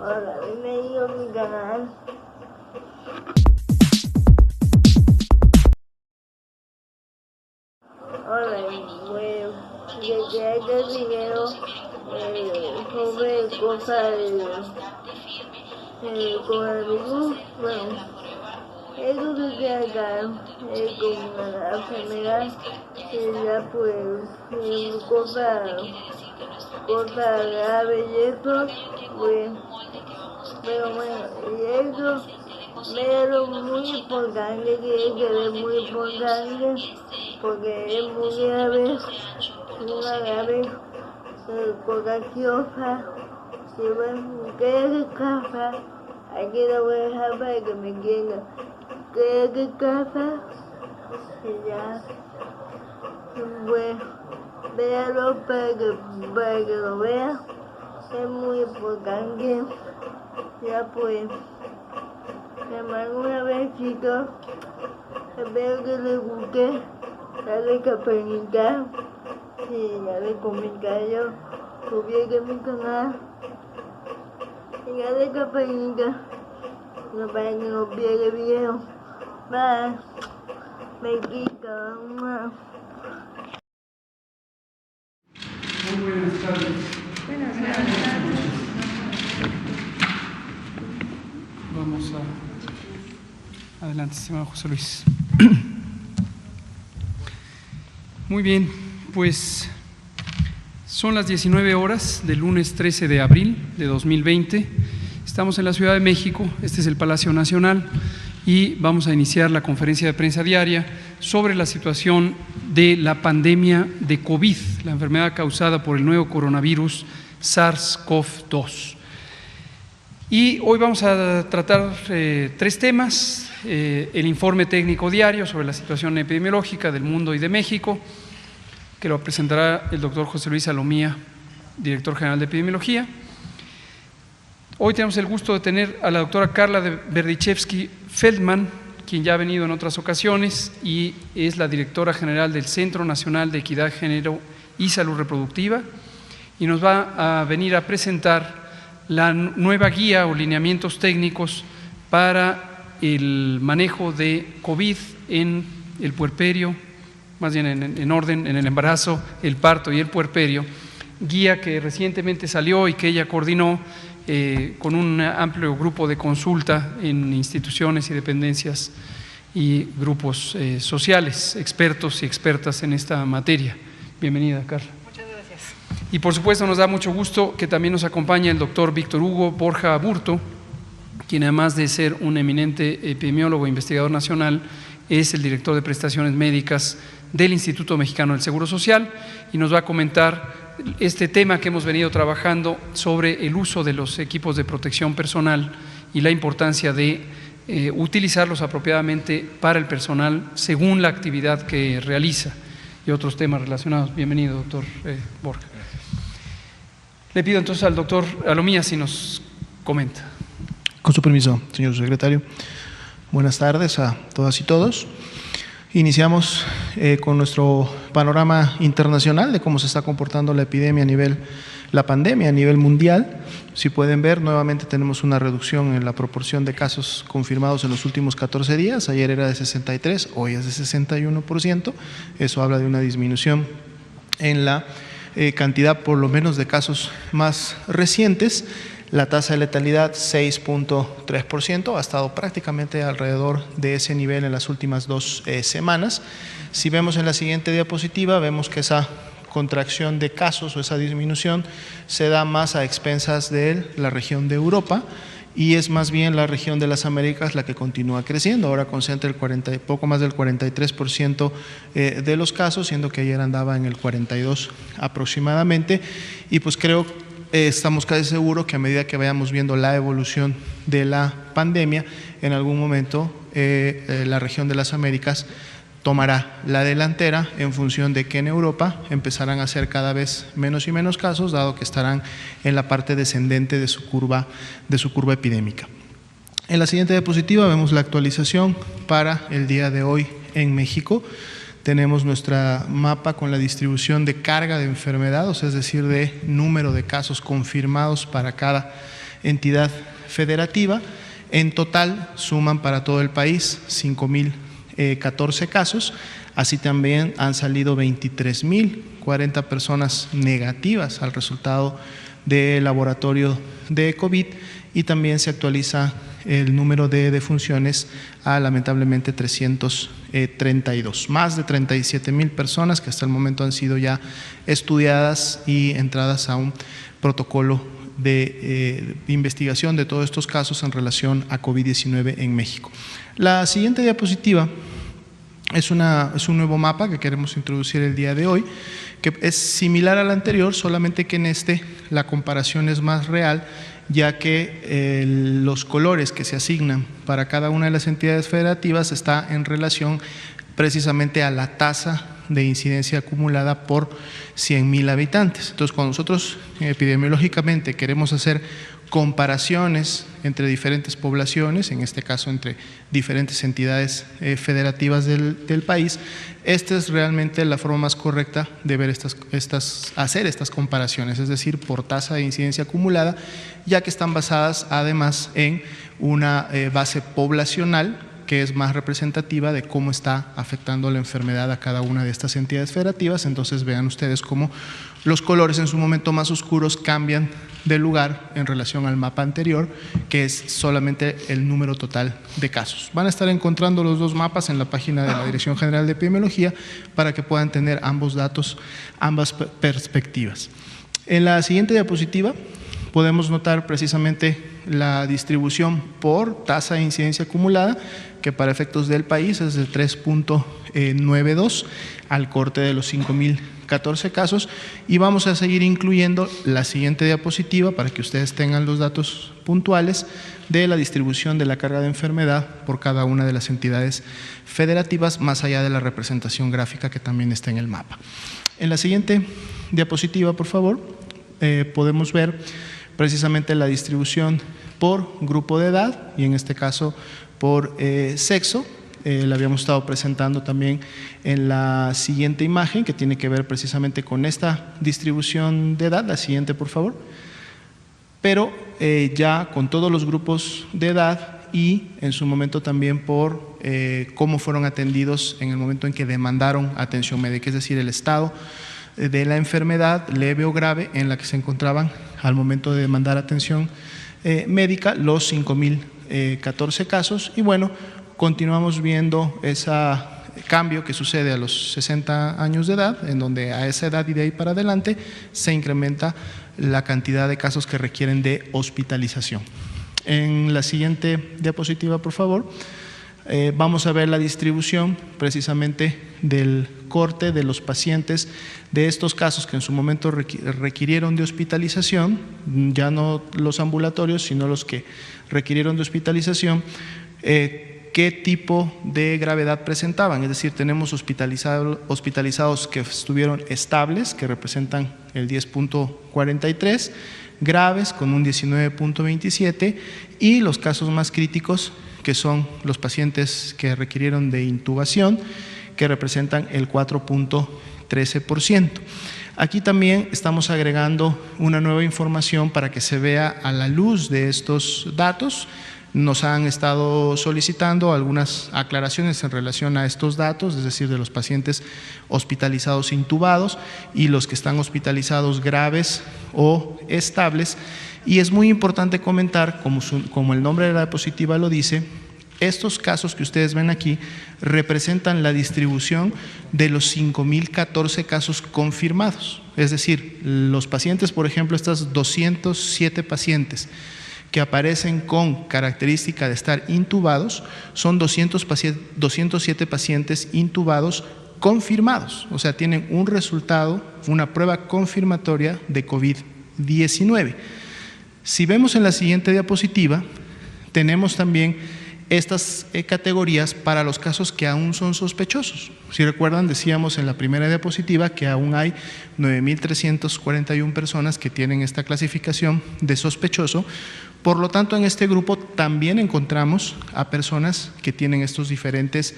Hola, bienvenido a mi canal. Hola, bueno, llegué a este video sobre cosas del coronavirus. Bueno, eso que se acá es como una enfermedad que ya pues cosas graves y eso, pues, pero bueno, y eso, pero muy importante, que es muy importante, porque es muy grave, una grave contagiosa, que bueno, que es escasa, aquí lo voy a dejar para que me entiendan, que es escasa, y ya, bueno, véalo para que lo vean, es muy importante, ya pues, me mando una besito, espero que les guste, dale campanita y dale comentario, suscríbete a mi canal y dale campanita, no para que no pierda el video. Bye, besito. Muy buenas tardes. Buenas tardes. Vamos a... Adelante, estimado José Luis. Muy bien, pues son las 19 horas del lunes 13 de abril de 2020. Estamos en la Ciudad de México, este es el Palacio Nacional, y vamos a iniciar la conferencia de prensa diaria sobre la situación de la pandemia de COVID, la enfermedad causada por el nuevo coronavirus SARS-CoV-2. Y hoy vamos a tratar tres temas: el informe técnico diario sobre la situación epidemiológica del mundo y de México, que lo presentará el doctor José Luis Salomía, director general de epidemiología. Hoy tenemos el gusto de tener a la doctora Carla Berdichevsky-Feldman, quien ya ha venido en otras ocasiones y es la directora general del Centro Nacional de Equidad, Género y Salud Reproductiva, y nos va a venir a presentar la nueva guía o lineamientos técnicos para el manejo de COVID en el puerperio, más bien en orden, en el embarazo, el parto y el puerperio, guía que recientemente salió y que ella coordinó con un amplio grupo de consulta en instituciones y dependencias y grupos sociales, expertos y expertas en esta materia. Bienvenida, Carla. Muchas gracias. Y por supuesto nos da mucho gusto que también nos acompañe el doctor Víctor Hugo Borja Aburto, quien además de ser un eminente epidemiólogo e investigador nacional, es el director de prestaciones médicas del Instituto Mexicano del Seguro Social, y nos va a comentar este tema que hemos venido trabajando sobre el uso de los equipos de protección personal y la importancia de utilizarlos apropiadamente para el personal según la actividad que realiza y otros temas relacionados. Bienvenido, doctor Borja. Le pido entonces al doctor Salomía si nos comenta. Con su permiso, señor secretario. Buenas tardes a todas y todos. Iniciamos con nuestro panorama internacional de cómo se está comportando la pandemia a nivel mundial. Si pueden ver, nuevamente tenemos una reducción en la proporción de casos confirmados en los últimos 14 días. Ayer era de 63, hoy es de 61%. Eso habla de una disminución en la cantidad, por lo menos, de casos más recientes. La tasa de letalidad 6.3%, ha estado prácticamente alrededor de ese nivel en las últimas 2 semanas. Si vemos en la siguiente diapositiva, vemos que esa contracción de casos o esa disminución se da más a expensas de la región de Europa, y es más bien la región de las Américas la que continúa creciendo. Ahora concentra poco más del 43% de los casos, siendo que ayer andaba en el 42% aproximadamente, y pues creo estamos casi seguros que a medida que vayamos viendo la evolución de la pandemia, en algún momento la región de las Américas tomará la delantera, en función de que en Europa empezarán a ser cada vez menos y menos casos, dado que estarán en la parte descendente de su curva epidémica. En la siguiente diapositiva vemos la actualización para el día de hoy en México. Tenemos nuestra mapa con la distribución de carga de enfermedad, o sea, es decir, de número de casos confirmados para cada entidad federativa. En total suman para todo el país 5.014 casos, así también han salido 23.040 personas negativas al resultado del laboratorio de COVID y también se actualiza el número de defunciones a lamentablemente 332, más de 37.000 personas que hasta el momento han sido ya estudiadas y entradas a un protocolo de investigación de todos estos casos en relación a COVID-19 en México. La siguiente diapositiva es un nuevo mapa que queremos introducir el día de hoy, que es similar al anterior, solamente que en este la comparación es más real, ya que los colores que se asignan para cada una de las entidades federativas está en relación precisamente a la tasa de incidencia acumulada por 100.000 habitantes. Entonces, cuando nosotros epidemiológicamente queremos hacer comparaciones entre diferentes poblaciones, en este caso entre diferentes entidades federativas del país, esta es realmente la forma más correcta de ver hacer estas comparaciones, es decir, por tasa de incidencia acumulada, ya que están basadas además en una base poblacional que es más representativa de cómo está afectando la enfermedad a cada una de estas entidades federativas. Entonces vean ustedes cómo los colores en su momento más oscuros cambian de lugar en relación al mapa anterior, que es solamente el número total de casos. Van a estar encontrando los dos mapas en la página de la Dirección General de Epidemiología para que puedan tener ambos datos, ambas perspectivas. En la siguiente diapositiva podemos notar precisamente la distribución por tasa de incidencia acumulada, que para efectos del país es de 3.92 al corte de los 5.014 casos, y vamos a seguir incluyendo la siguiente diapositiva para que ustedes tengan los datos puntuales de la distribución de la carga de enfermedad por cada una de las entidades federativas, más allá de la representación gráfica que también está en el mapa. En la siguiente diapositiva, por favor, podemos ver precisamente la distribución por grupo de edad y en este caso por sexo. La habíamos estado presentando también en la siguiente imagen, que tiene que ver precisamente con esta distribución de edad. La siguiente, por favor. Pero ya con todos los grupos de edad y en su momento también por cómo fueron atendidos en el momento en que demandaron atención médica, es decir, el estado de la enfermedad leve o grave en la que se encontraban al momento de demandar atención médica, los 5.014 casos. Y bueno, continuamos viendo ese cambio que sucede a los 60 años de edad, en donde a esa edad y de ahí para adelante se incrementa la cantidad de casos que requieren de hospitalización. En la siguiente diapositiva, por favor, vamos a ver la distribución precisamente del corte de los pacientes de estos casos que en su momento requirieron de hospitalización, ya no los ambulatorios, sino los que requirieron de hospitalización, qué tipo de gravedad presentaban. Es decir, tenemos hospitalizados que estuvieron estables, que representan el 10.43, graves con un 19.27 y los casos más críticos, que son los pacientes que requirieron de intubación, que representan el 4.13%. Aquí también estamos agregando una nueva información para que se vea a la luz de estos datos. Nos han estado solicitando algunas aclaraciones en relación a estos datos, es decir, de los pacientes hospitalizados intubados y los que están hospitalizados graves o estables. Y es muy importante comentar, como el nombre de la diapositiva lo dice, estos casos que ustedes ven aquí representan la distribución de los 5.014 casos confirmados. Es decir, los pacientes, por ejemplo, estos 207 pacientes que aparecen con característica de estar intubados, son 207 pacientes intubados confirmados, o sea, tienen un resultado, una prueba confirmatoria de COVID-19. Si vemos en la siguiente diapositiva, tenemos también estas categorías para los casos que aún son sospechosos. Si recuerdan, decíamos en la primera diapositiva que aún hay 9.341 personas que tienen esta clasificación de sospechoso. Por lo tanto, en este grupo también encontramos a personas que tienen estos diferentes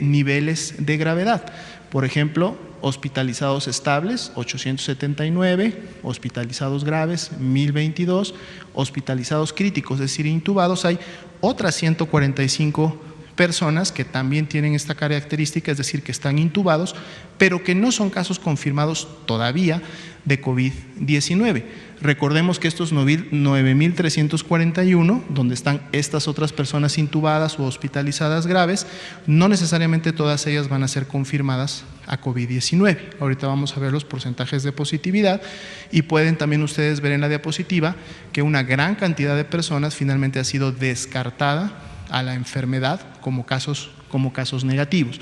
niveles de gravedad. Por ejemplo, hospitalizados estables, 879, hospitalizados graves, 1022, hospitalizados críticos, es decir, intubados, hay otras 145 personas que también tienen esta característica, es decir, que están intubados, pero que no son casos confirmados todavía de COVID-19. Recordemos que estos 9.341, donde están estas otras personas intubadas o hospitalizadas graves, no necesariamente todas ellas van a ser confirmadas a COVID-19. Ahorita vamos a ver los porcentajes de positividad y pueden también ustedes ver en la diapositiva que una gran cantidad de personas finalmente ha sido descartada a la enfermedad como casos negativos.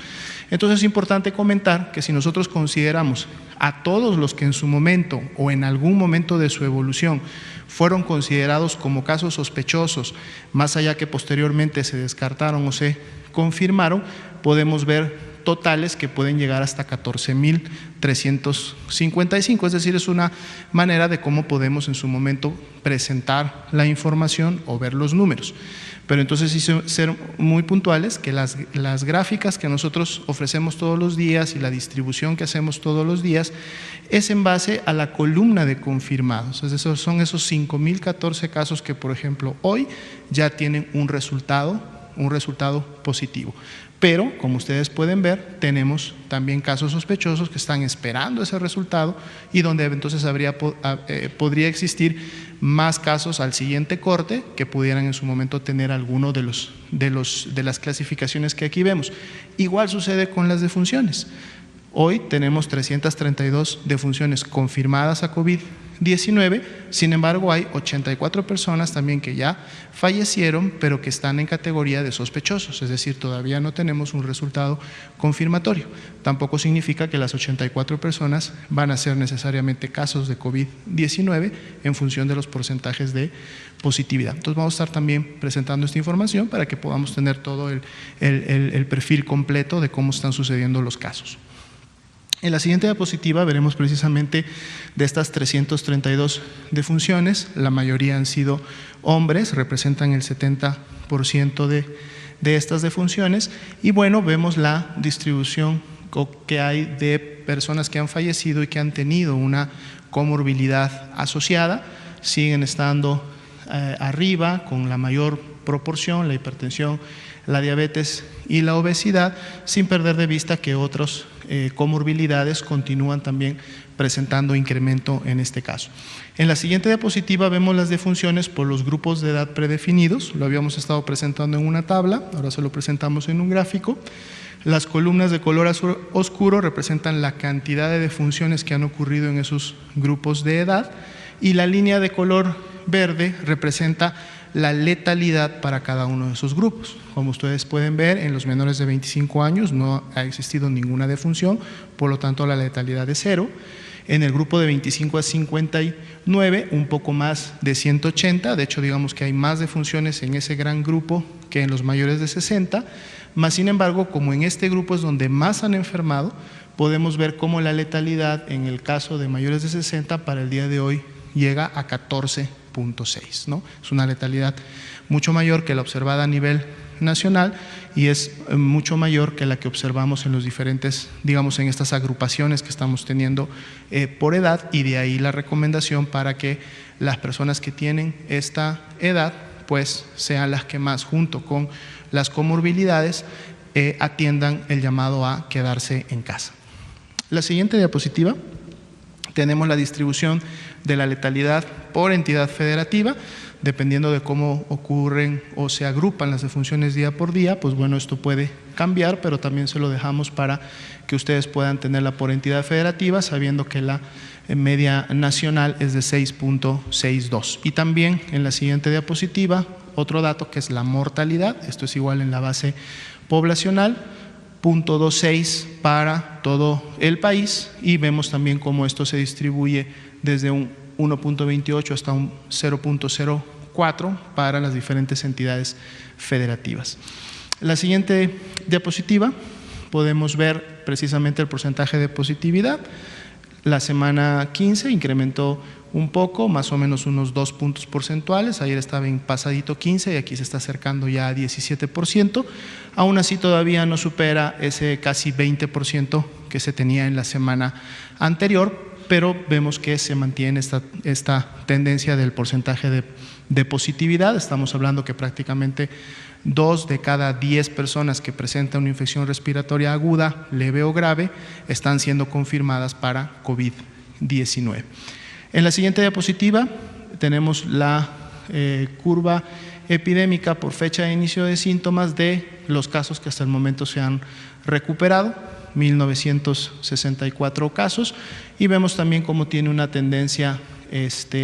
Entonces es importante comentar que si nosotros consideramos a todos los que en su momento o en algún momento de su evolución fueron considerados como casos sospechosos, más allá que posteriormente se descartaron o se confirmaron, podemos ver totales que pueden llegar hasta 14.355, es decir, es una manera de cómo podemos en su momento presentar la información o ver los números. Pero entonces sí ser muy puntuales que las gráficas que nosotros ofrecemos todos los días y la distribución que hacemos todos los días es en base a la columna de confirmados. Es decir, son esos 5.014 casos que, por ejemplo, hoy ya tienen un resultado positivo. Pero, como ustedes pueden ver, tenemos también casos sospechosos que están esperando ese resultado y donde entonces podría existir más casos al siguiente corte que pudieran en su momento tener alguno de las clasificaciones que aquí vemos. Igual sucede con las defunciones. Hoy tenemos 332 defunciones confirmadas a COVID-19, sin embargo hay 84 personas también que ya fallecieron, pero que están en categoría de sospechosos, es decir, todavía no tenemos un resultado confirmatorio. Tampoco significa que las 84 personas van a ser necesariamente casos de COVID-19 en función de los porcentajes de positividad. Entonces vamos a estar también presentando esta información para que podamos tener todo el perfil completo de cómo están sucediendo los casos. En la siguiente diapositiva veremos precisamente de estas 332 defunciones, la mayoría han sido hombres, representan el 70% de estas defunciones y bueno, vemos la distribución que hay de personas que han fallecido y que han tenido una comorbilidad asociada, siguen estando arriba con la mayor proporción, la hipertensión, la diabetes y la obesidad, sin perder de vista que otros comorbilidades continúan también presentando incremento en este caso. En la siguiente diapositiva vemos las defunciones por los grupos de edad predefinidos, lo habíamos estado presentando en una tabla, ahora se lo presentamos en un gráfico. Las columnas de color oscuro representan la cantidad de defunciones que han ocurrido en esos grupos de edad y la línea de color verde representa la letalidad para cada uno de esos grupos. Como ustedes pueden ver, en los menores de 25 años no ha existido ninguna defunción, por lo tanto la letalidad es 0. En el grupo de 25 a 59, un poco más de 180, de hecho digamos que hay más defunciones en ese gran grupo que en los mayores de 60, más sin embargo, como en este grupo es donde más han enfermado, podemos ver cómo la letalidad en el caso de mayores de 60 para el día de hoy llega a 14.6, ¿no? Es una letalidad mucho mayor que la observada a nivel nacional y es mucho mayor que la que observamos en los diferentes, digamos, en estas agrupaciones que estamos teniendo por edad, y de ahí la recomendación para que las personas que tienen esta edad pues sean las que más, junto con las comorbilidades, atiendan el llamado a quedarse en casa. La siguiente diapositiva, tenemos la distribución de la letalidad por entidad federativa, dependiendo de cómo ocurren o se agrupan las defunciones día por día, pues bueno, esto puede cambiar, pero también se lo dejamos para que ustedes puedan tenerla por entidad federativa, sabiendo que la media nacional es de 6.62. Y también en la siguiente diapositiva, otro dato que es la mortalidad, esto es igual en la base poblacional, 0.26 para todo el país, y vemos también cómo esto se distribuye desde un 1.28 hasta un 0.04 para las diferentes entidades federativas. La siguiente diapositiva podemos ver precisamente el porcentaje de positividad. La semana 15 incrementó un poco, más o menos unos 2 puntos porcentuales. Ayer estaba en pasadito 15 y aquí se está acercando ya a 17%. Aún así todavía no supera ese casi 20% que se tenía en la semana anterior, pero vemos que se mantiene esta tendencia del porcentaje de positividad. Estamos hablando que prácticamente 2 de cada 10 personas que presentan una infección respiratoria aguda, leve o grave, están siendo confirmadas para COVID-19. En la siguiente diapositiva tenemos la curva epidémica por fecha de inicio de síntomas de los casos que hasta el momento se han recuperado, 1964 casos, y vemos también cómo tiene una tendencia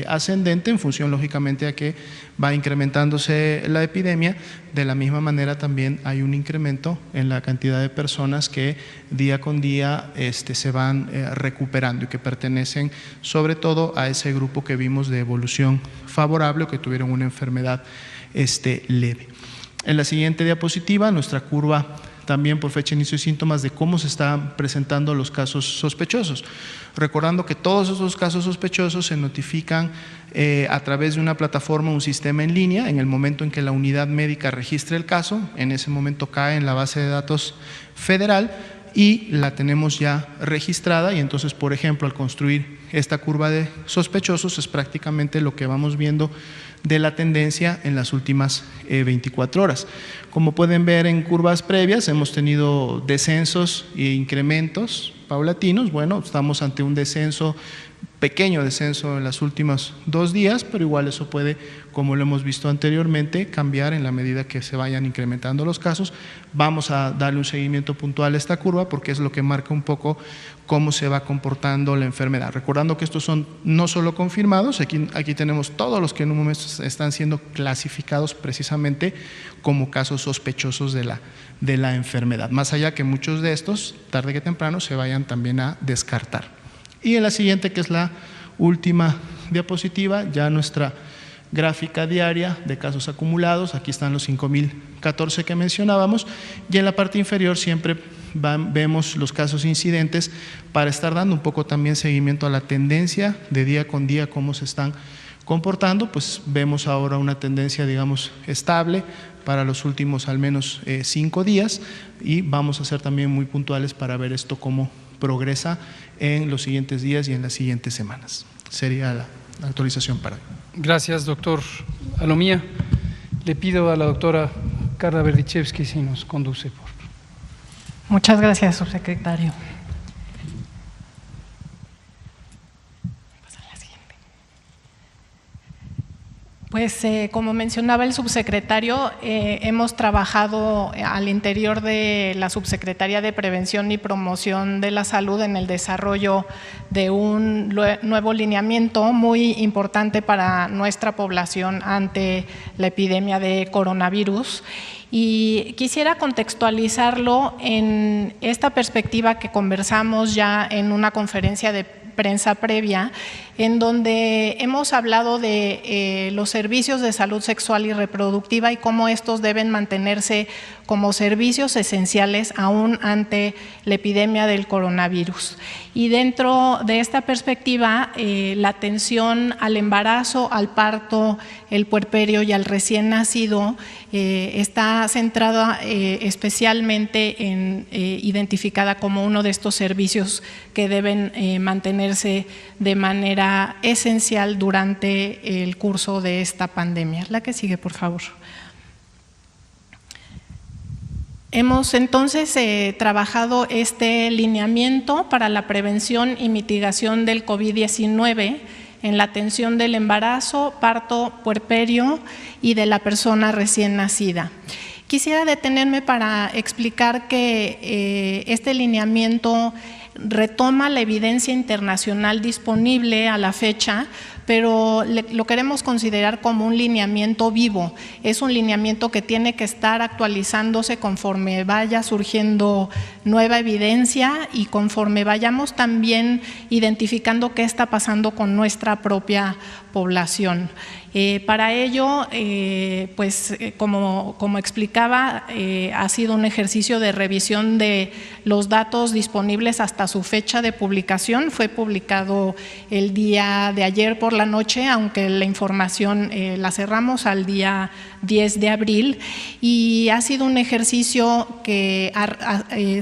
ascendente en función lógicamente a que va incrementándose la epidemia. De la misma manera también hay un incremento en la cantidad de personas que día con día se van recuperando y que pertenecen sobre todo a ese grupo que vimos de evolución favorable o que tuvieron una enfermedad leve. En la siguiente diapositiva, nuestra curva también por fecha de inicio de síntomas de cómo se están presentando los casos sospechosos. Recordando que todos esos casos sospechosos se notifican a través de una plataforma, un sistema en línea. En el momento en que la unidad médica registre el caso, en ese momento cae en la base de datos federal y la tenemos ya registrada, y entonces, por ejemplo, al construir esta curva de sospechosos es prácticamente lo que vamos viendo de la tendencia en las últimas 24 horas. Como pueden ver en curvas previas, hemos tenido descensos e incrementos paulatinos. Bueno, estamos ante un descenso, pequeño descenso en los últimos 2 días, pero igual eso puede, como lo hemos visto anteriormente, cambiar en la medida que se vayan incrementando los casos. Vamos a darle un seguimiento puntual a esta curva porque es lo que marca un poco cómo se va comportando la enfermedad. Recordando que estos son no solo confirmados, aquí tenemos todos los que en un momento están siendo clasificados precisamente como casos sospechosos de la enfermedad, más allá que muchos de estos, tarde que temprano, se vayan también a descartar. Y en la siguiente, que es la última diapositiva, ya nuestra gráfica diaria de casos acumulados. Aquí están los 5.014 que mencionábamos, y en la parte inferior siempre vemos los casos incidentes para estar dando un poco también seguimiento a la tendencia de día con día, cómo se están comportando. Pues vemos ahora una tendencia, digamos, estable para los últimos al menos 5 días, y vamos a ser también muy puntuales para ver esto cómo progresa en los siguientes días y en las siguientes semanas. Sería la autorización para. Gracias, doctor Alomía. Le pido a la doctora Carla Berdichevsky si nos conduce, por favor. Muchas gracias, subsecretario. Pues como mencionaba el subsecretario, hemos trabajado al interior de la Subsecretaría de Prevención y Promoción de la Salud en el desarrollo de un nuevo lineamiento muy importante para nuestra población ante la epidemia de coronavirus. Y quisiera contextualizarlo en esta perspectiva que conversamos ya en una conferencia de prensa previa, en donde hemos hablado de los servicios de salud sexual y reproductiva y cómo estos deben mantenerse como servicios esenciales aún ante la epidemia del coronavirus. Y dentro de esta perspectiva, la atención al embarazo, al parto, el puerperio y al recién nacido está centrada especialmente en identificada como uno de estos servicios que deben mantenerse de manera esencial durante el curso de esta pandemia. La que sigue, por favor. Hemos entonces trabajado este lineamiento para la prevención y mitigación del COVID-19 en la atención del embarazo, parto, puerperio y de la persona recién nacida. Quisiera detenerme para explicar que este lineamiento retoma la evidencia internacional disponible a la fecha, pero lo queremos considerar como un lineamiento vivo. Es un lineamiento que tiene que estar actualizándose conforme vaya surgiendo nueva evidencia y conforme vayamos también identificando qué está pasando con nuestra propia población. Para ello, como explicaba, ha sido un ejercicio de revisión de los datos disponibles hasta su fecha de publicación. Fue publicado el día de ayer por la noche, aunque la información la cerramos al día 10 de abril, y ha sido un ejercicio que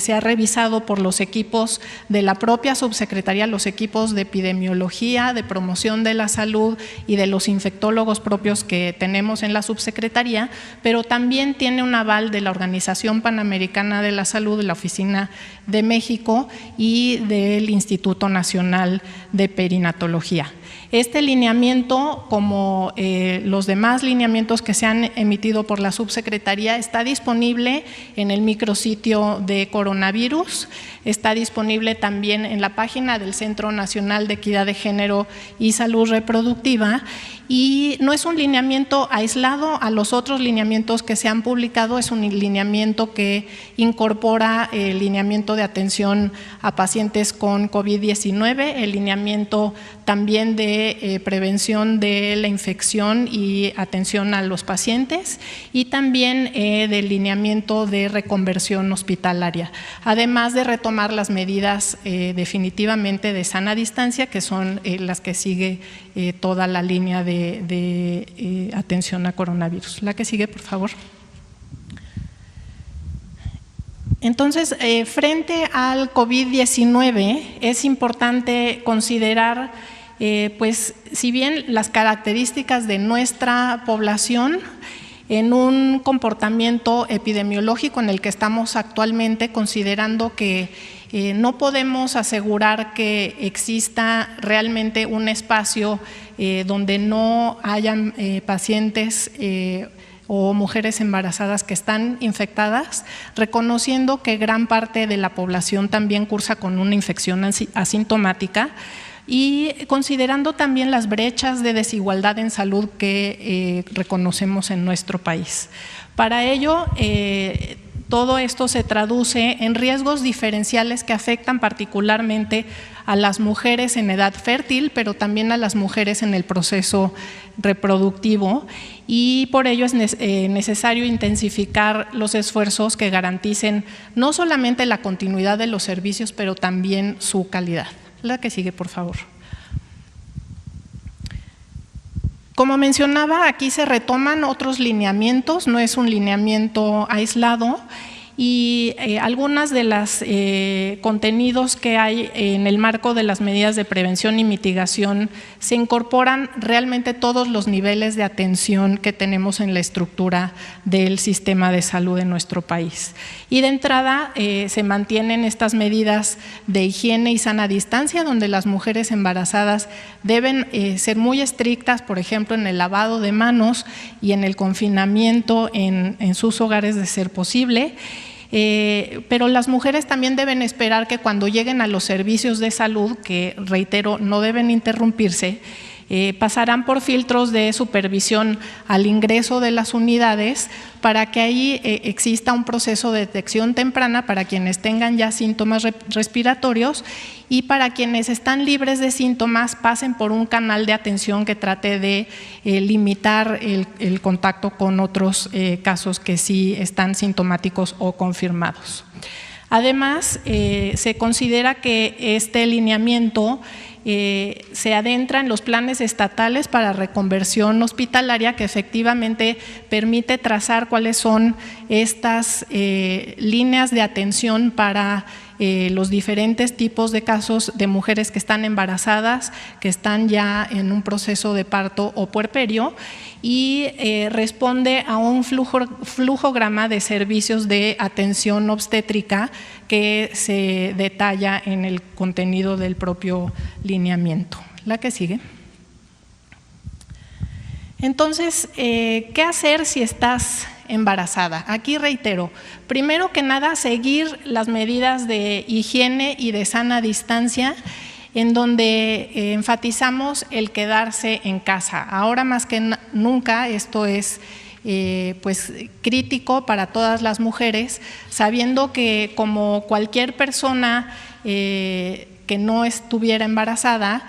se ha revisado por los equipos de la propia subsecretaría, los equipos de epidemiología, de promoción de la salud y de los infectólogos propios que tenemos en la subsecretaría, pero también tiene un aval de la Organización Panamericana de la Salud, de la Oficina de México y del Instituto Nacional de Perinatología. Este lineamiento, como los demás lineamientos que se han emitido por la subsecretaría, está disponible en el micrositio de coronavirus, está disponible también en la página del Centro Nacional de Equidad de Género y Salud Reproductiva, y no es un lineamiento aislado a los otros lineamientos que se han publicado, es un lineamiento que incorpora el lineamiento de atención a pacientes con COVID-19, el lineamiento también de prevención de la infección y atención a los pacientes, y también del lineamiento de reconversión hospitalaria, además de retomar las medidas definitivamente de sana distancia, que son las que sigue toda la línea de atención a coronavirus. La que sigue, por favor. Entonces, frente al COVID-19 es importante considerar, pues, si bien las características de nuestra población en un comportamiento epidemiológico en el que estamos actualmente, considerando que no podemos asegurar que exista realmente un espacio donde no hayan pacientes o mujeres embarazadas que están infectadas, reconociendo que gran parte de la población también cursa con una infección asintomática, y considerando también las brechas de desigualdad en salud que reconocemos en nuestro país. Para ello, todo esto se traduce en riesgos diferenciales que afectan particularmente a las mujeres en edad fértil, pero también a las mujeres en el proceso reproductivo, y por ello es necesario intensificar los esfuerzos que garanticen no solamente la continuidad de los servicios, pero también su calidad. La que sigue, por favor. Como mencionaba, aquí se retoman otros lineamientos, no es un lineamiento aislado, y algunas de las contenidos que hay en el marco de las medidas de prevención y mitigación se incorporan realmente todos los niveles de atención que tenemos en la estructura del sistema de salud en nuestro país. Y de entrada se mantienen estas medidas de higiene y sana distancia, donde las mujeres embarazadas deben ser muy estrictas, por ejemplo, en el lavado de manos y en el confinamiento en sus hogares de ser posible. Pero las mujeres también deben esperar que cuando lleguen a los servicios de salud, que reitero, no deben interrumpirse, pasarán por filtros de supervisión al ingreso de las unidades para que ahí exista un proceso de detección temprana para quienes tengan ya síntomas respiratorios, y para quienes están libres de síntomas pasen por un canal de atención que trate de limitar el contacto con otros casos que sí están sintomáticos o confirmados. Además, se considera que este lineamiento se adentra en los planes estatales para reconversión hospitalaria, que efectivamente permite trazar cuáles son estas líneas de atención para los diferentes tipos de casos de mujeres que están embarazadas, que están ya en un proceso de parto o puerperio, y responde a un flujograma de servicios de atención obstétrica que se detalla en el contenido del propio lineamiento. La que sigue. Entonces, ¿qué hacer si estás embarazada? Aquí reitero, primero que nada, seguir las medidas de higiene y de sana distancia, en donde enfatizamos el quedarse en casa. Ahora más que nunca esto es pues crítico para todas las mujeres, sabiendo que como cualquier persona que no estuviera embarazada,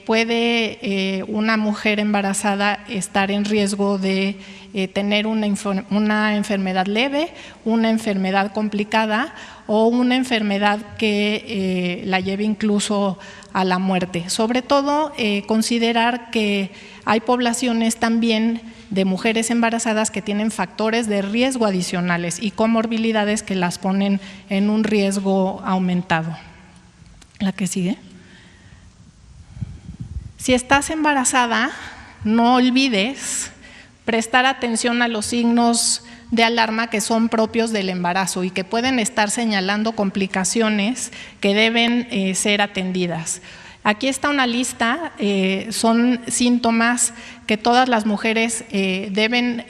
puede una mujer embarazada estar en riesgo de tener una enfermedad leve, una enfermedad complicada o una enfermedad que la lleve incluso a la muerte. Sobre todo, considerar que hay poblaciones también de mujeres embarazadas que tienen factores de riesgo adicionales y comorbilidades que las ponen en un riesgo aumentado. La que sigue. Si estás embarazada, no olvides prestar atención a los signos de alarma que son propios del embarazo y que pueden estar señalando complicaciones que deben ser atendidas. Aquí está una lista, son síntomas que todas las mujeres deben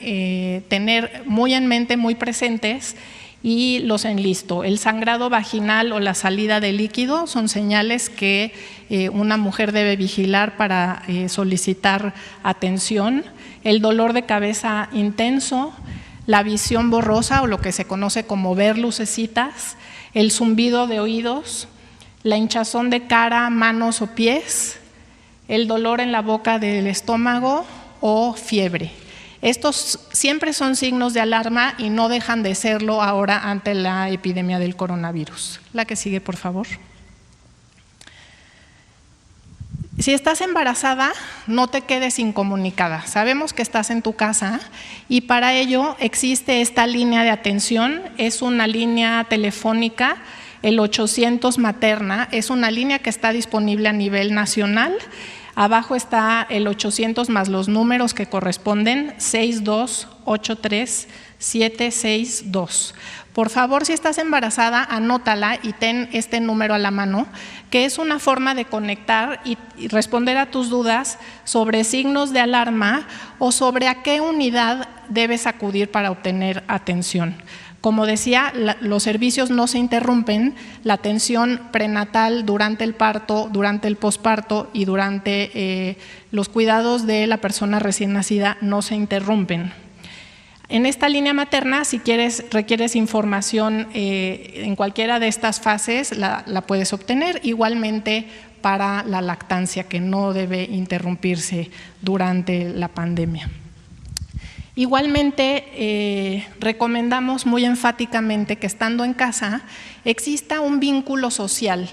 tener muy en mente, muy presentes, y los enlisto. El sangrado vaginal o la salida de líquido son señales que una mujer debe vigilar para solicitar atención. El dolor de cabeza intenso, la visión borrosa o lo que se conoce como ver lucecitas, el zumbido de oídos, la hinchazón de cara, manos o pies, el dolor en la boca del estómago o fiebre. Estos siempre son signos de alarma y no dejan de serlo ahora ante la epidemia del coronavirus. La que sigue, por favor. Si estás embarazada, no te quedes incomunicada. Sabemos que estás en tu casa y para ello existe esta línea de atención. Es una línea telefónica, el 800 Materna. Es una línea que está disponible a nivel nacional. Abajo está el 800 más los números que corresponden, 6283762. Por favor, si estás embarazada, anótala y ten este número a la mano, que es una forma de conectar y responder a tus dudas sobre signos de alarma o sobre a qué unidad debes acudir para obtener atención. Como decía, los servicios no se interrumpen, la atención prenatal durante el parto, durante el posparto y durante los cuidados de la persona recién nacida no se interrumpen. En esta línea materna, si requieres información en cualquiera de estas fases, la puedes obtener. Igualmente para la lactancia, que no debe interrumpirse durante la pandemia. Igualmente, recomendamos muy enfáticamente que estando en casa exista un vínculo social,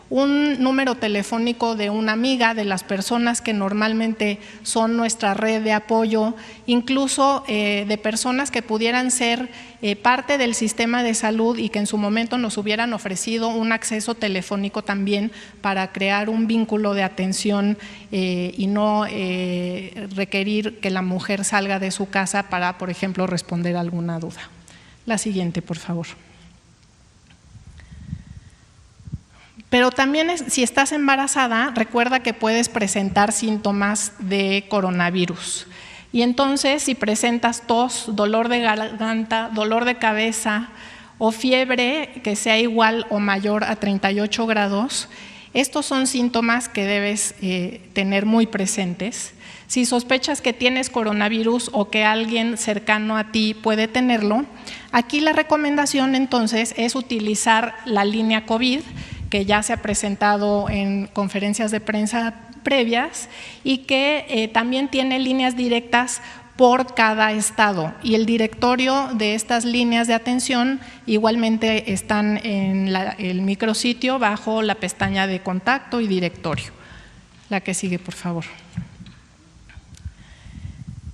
un número telefónico de una amiga, de las personas que normalmente son nuestra red de apoyo, incluso de personas que pudieran ser parte del sistema de salud y que en su momento nos hubieran ofrecido un acceso telefónico también para crear un vínculo de atención y no requerir que la mujer salga de su casa para, por ejemplo, responder a alguna duda. La siguiente, por favor. Pero también si estás embarazada, recuerda que puedes presentar síntomas de coronavirus. Y entonces, si presentas tos, dolor de garganta, dolor de cabeza o fiebre que sea igual o mayor a 38 grados, estos son síntomas que debes tener muy presentes. Si sospechas que tienes coronavirus o que alguien cercano a ti puede tenerlo, aquí la recomendación entonces es utilizar la línea COVID, que ya se ha presentado en conferencias de prensa previas y que también tiene líneas directas por cada estado, y el directorio de estas líneas de atención igualmente están en el micrositio bajo la pestaña de contacto y directorio. La que sigue, por favor.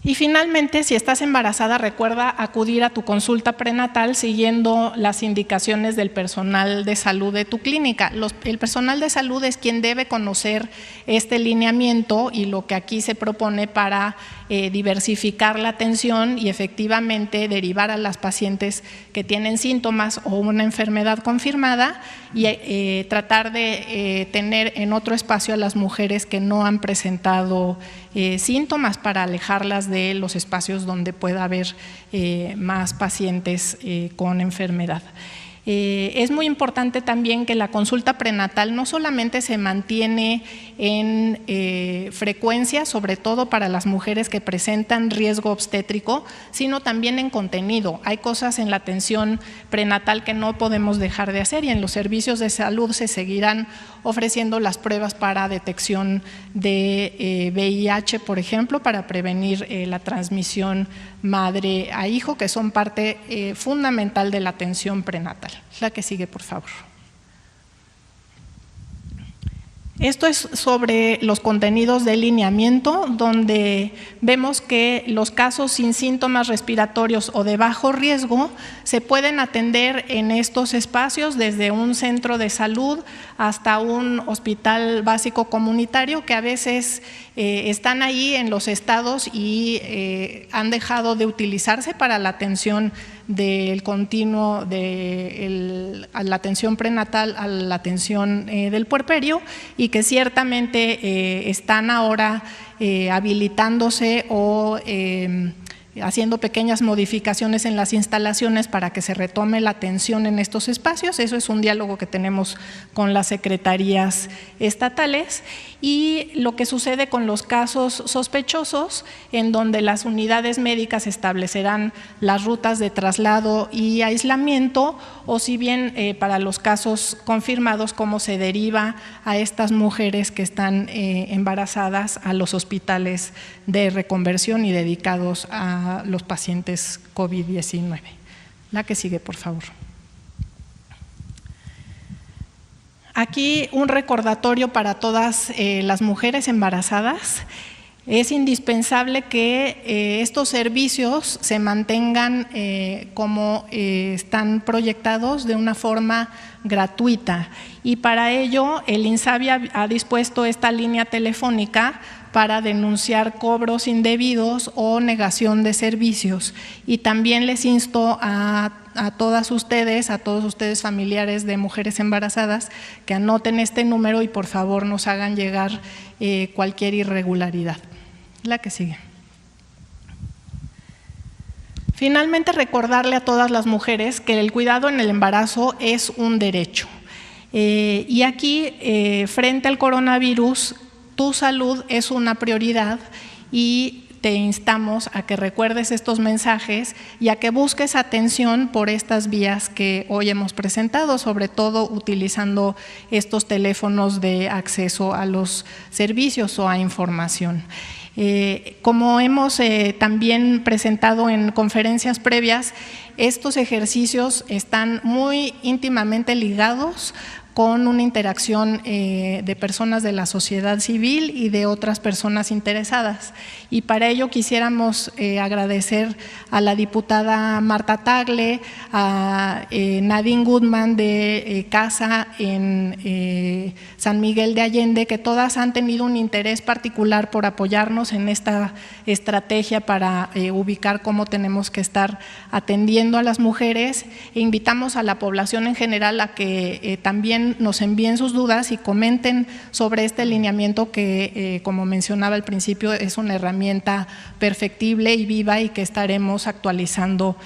Y finalmente, si estás embarazada, recuerda acudir a tu consulta prenatal siguiendo las indicaciones del personal de salud de tu clínica. El personal de salud es quien debe conocer este lineamiento y lo que aquí se propone para diversificar la atención y efectivamente derivar a las pacientes que tienen síntomas o una enfermedad confirmada y tratar de tener en otro espacio a las mujeres que no han presentado síntomas para alejarlas de los espacios donde pueda haber más pacientes con enfermedad. Es muy importante también que la consulta prenatal no solamente se mantiene en frecuencia, sobre todo para las mujeres que presentan riesgo obstétrico, sino también en contenido. Hay cosas en la atención prenatal que no podemos dejar de hacer y en los servicios de salud se seguirán ofreciendo las pruebas para detección de VIH, por ejemplo, para prevenir la transmisión madre a hijo, que son parte fundamental de la atención prenatal. La que sigue, por favor. Esto es sobre los contenidos de lineamiento, donde vemos que los casos sin síntomas respiratorios o de bajo riesgo se pueden atender en estos espacios desde un centro de salud hasta un hospital básico comunitario que a veces están ahí en los estados y han dejado de utilizarse para la atención del continuo a la atención prenatal, a la atención del puerperio, y que ciertamente están ahora habilitándose o haciendo pequeñas modificaciones en las instalaciones para que se retome la atención en estos espacios. Eso es un diálogo que tenemos con las secretarías estatales. Y lo que sucede con los casos sospechosos, en donde las unidades médicas establecerán las rutas de traslado y aislamiento, o si bien para los casos confirmados, cómo se deriva a estas mujeres que están embarazadas a los hospitales de reconversión y dedicados a los pacientes COVID-19. La que sigue, por favor. Aquí un recordatorio para todas las mujeres embarazadas. Es indispensable que estos servicios se mantengan como están proyectados, de una forma gratuita, y para ello el INSABI ha dispuesto esta línea telefónica para denunciar cobros indebidos o negación de servicios. Y también les insto a todos ustedes familiares de mujeres embarazadas, que anoten este número y por favor nos hagan llegar cualquier irregularidad. La que sigue. Finalmente, recordarle a todas las mujeres que el cuidado en el embarazo es un derecho. Y aquí, frente al coronavirus, tu salud es una prioridad y te instamos a que recuerdes estos mensajes y a que busques atención por estas vías que hoy hemos presentado, sobre todo utilizando estos teléfonos de acceso a los servicios o a información. Como hemos también presentado en conferencias previas, estos ejercicios están muy íntimamente ligados con una interacción de personas de la sociedad civil y de otras personas interesadas. Y para ello quisiéramos agradecer a la diputada Marta Tagle, a Nadine Goodman de CASA en San Miguel de Allende, que todas han tenido un interés particular por apoyarnos en esta estrategia para ubicar cómo tenemos que estar atendiendo a las mujeres, e invitamos a la población en general a que también nos envíen sus dudas y comenten sobre este lineamiento que, como mencionaba al principio, es una herramienta perfectible y viva y que estaremos actualizando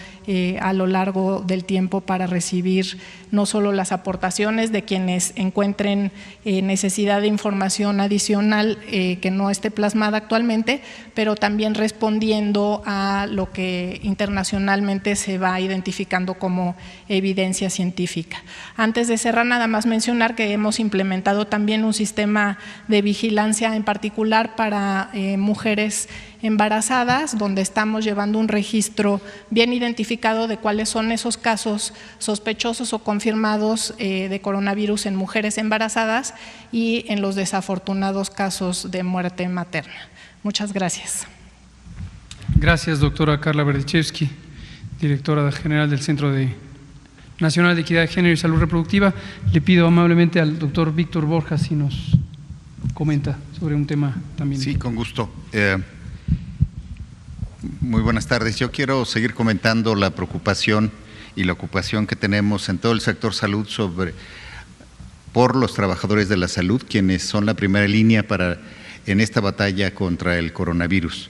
a lo largo del tiempo para recibir no solo las aportaciones de quienes encuentren necesidad de información adicional que no esté plasmada actualmente, pero también respondiendo a lo que internacionalmente se va identificando como evidencia científica. Antes de cerrar, nada más mencionar que hemos implementado también un sistema de vigilancia en particular para mujeres embarazadas, donde estamos llevando un registro bien identificado de cuáles son esos casos sospechosos o confirmados de coronavirus en mujeres embarazadas y en los desafortunados casos de muerte materna. Muchas gracias. Gracias, doctora Carla Berdichevsky, directora general del Centro Nacional de Equidad de Género y Salud Reproductiva. Le pido amablemente al doctor Víctor Borja si nos comenta sobre un tema también. Sí, con gusto. Muy buenas tardes. Yo quiero seguir comentando la preocupación y la ocupación que tenemos en todo el sector salud por los trabajadores de la salud, quienes son la primera línea en esta batalla contra el coronavirus.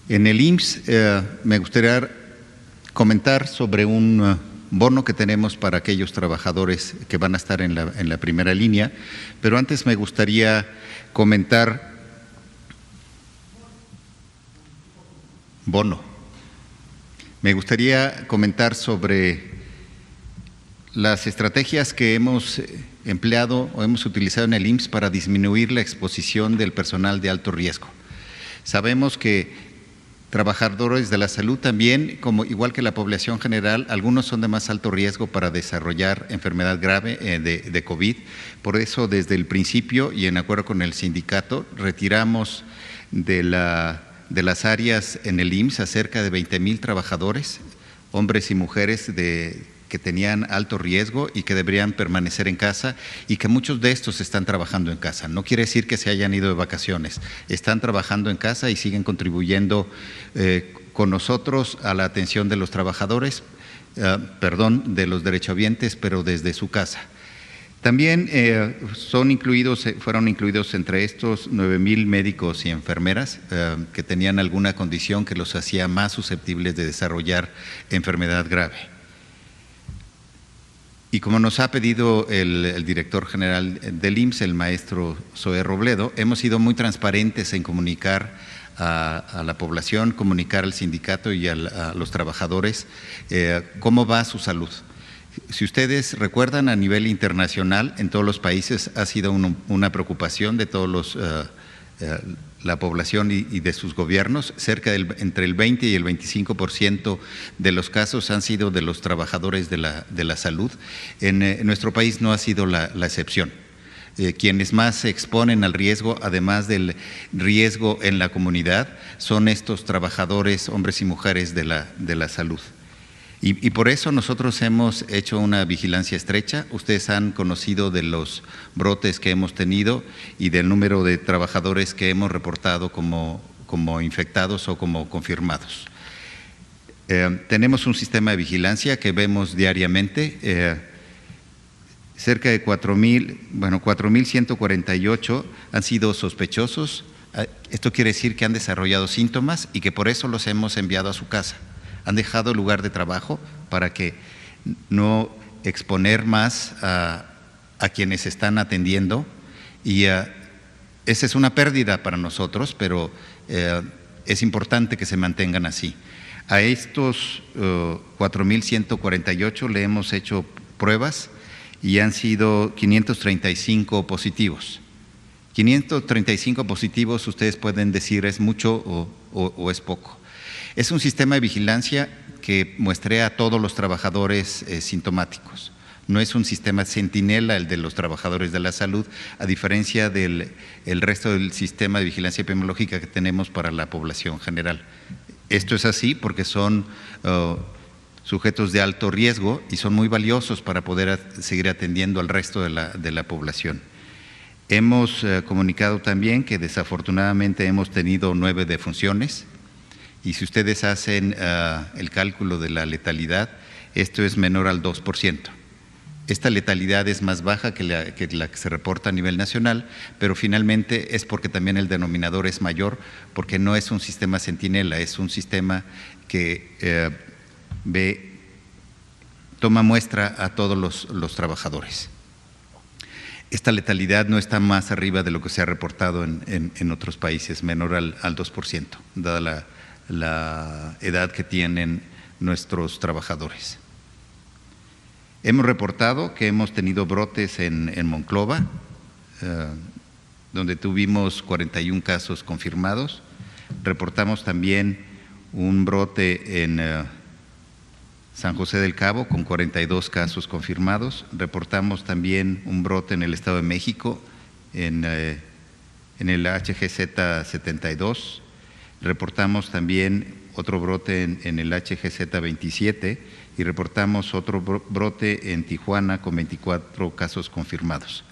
En el IMSS me gustaría comentar sobre un bono que tenemos para aquellos trabajadores que van a estar en la primera línea. Pero antes me gustaría comentar bono. Me gustaría comentar sobre las estrategias que hemos empleado o hemos utilizado en el IMSS para disminuir la exposición del personal de alto riesgo. Sabemos que trabajadores de la salud también, igual que la población general, algunos son de más alto riesgo para desarrollar enfermedad grave de COVID. Por eso, desde el principio y en acuerdo con el sindicato, retiramos de las áreas en el IMSS a cerca de 20,000 trabajadores, hombres y mujeres que tenían alto riesgo y que deberían permanecer en casa, y que muchos de estos están trabajando en casa. No quiere decir que se hayan ido de vacaciones, están trabajando en casa y siguen contribuyendo con nosotros a la atención de los trabajadores, de los derechohabientes, pero desde su casa. También fueron incluidos entre estos 9,000 médicos y enfermeras que tenían alguna condición que los hacía más susceptibles de desarrollar enfermedad grave. Y como nos ha pedido el director general del IMSS, el maestro Zoé Robledo, hemos sido muy transparentes en comunicar a la población, comunicar al sindicato y a los trabajadores cómo va su salud. Si ustedes recuerdan, a nivel internacional, en todos los países ha sido una preocupación de todos la población y de sus gobiernos. Entre el 20 y el 25% de los casos han sido de los trabajadores de la salud. En nuestro país no ha sido la excepción. Quienes más se exponen al riesgo, además del riesgo en la comunidad, son estos trabajadores, hombres y mujeres de la salud. Y por eso nosotros hemos hecho una vigilancia estrecha. Ustedes han conocido de los brotes que hemos tenido y del número de trabajadores que hemos reportado como infectados o como confirmados. Tenemos un sistema de vigilancia que vemos diariamente. Cerca de 4,148 han sido sospechosos. Esto quiere decir que han desarrollado síntomas y que por eso los hemos enviado a su casa. Han dejado el lugar de trabajo para que no exponer más a quienes están atendiendo, y esa es una pérdida para nosotros, pero es importante que se mantengan así. A estos 4,148 le hemos hecho pruebas y han sido 535 positivos. 535 positivos, ustedes pueden decir es mucho o es poco. Es un sistema de vigilancia que muestrea a todos los trabajadores sintomáticos. No es un sistema centinela el de los trabajadores de la salud, a diferencia del resto del sistema de vigilancia epidemiológica que tenemos para la población general. Esto es así porque son sujetos de alto riesgo y son muy valiosos para poder seguir atendiendo al resto de la población. Hemos comunicado también que desafortunadamente hemos tenido 9 defunciones. Y si ustedes hacen el cálculo de la letalidad, esto es menor al 2%. Esta letalidad es más baja que la que se reporta a nivel nacional, pero finalmente es porque también el denominador es mayor, porque no es un sistema centinela, es un sistema que toma muestra a todos los trabajadores. Esta letalidad no está más arriba de lo que se ha reportado en otros países, menor al 2%, dada la edad que tienen nuestros trabajadores. Hemos reportado que hemos tenido brotes en Monclova, donde tuvimos 41 casos confirmados. Reportamos también un brote en San José del Cabo con 42 casos confirmados. Reportamos también un brote en el Estado de México, en el HGZ 72. Reportamos también otro brote en el HGZ 27 y reportamos otro brote en Tijuana con 24 casos confirmados.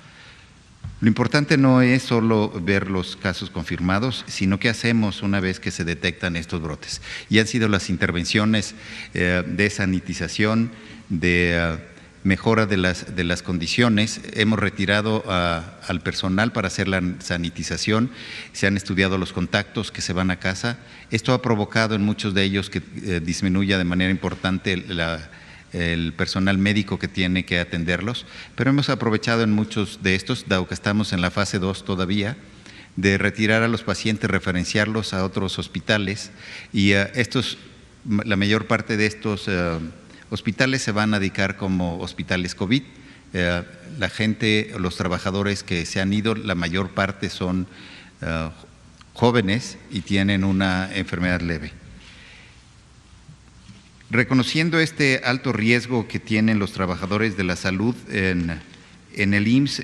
Lo importante no es solo ver los casos confirmados, sino qué hacemos una vez que se detectan estos brotes. Y han sido las intervenciones de sanitización, de mejora de las condiciones. Hemos retirado al personal para hacer la sanitización, se han estudiado los contactos que se van a casa. Esto ha provocado en muchos de ellos que disminuya de manera importante el personal médico que tiene que atenderlos, pero hemos aprovechado en muchos de estos, dado que estamos en la fase 2 todavía, de retirar a los pacientes, referenciarlos a otros hospitales y la mayor parte de estos hospitales se van a dedicar como hospitales COVID. La gente, los trabajadores que se han ido, la mayor parte son jóvenes y tienen una enfermedad leve. Reconociendo este alto riesgo que tienen los trabajadores de la salud en el IMSS,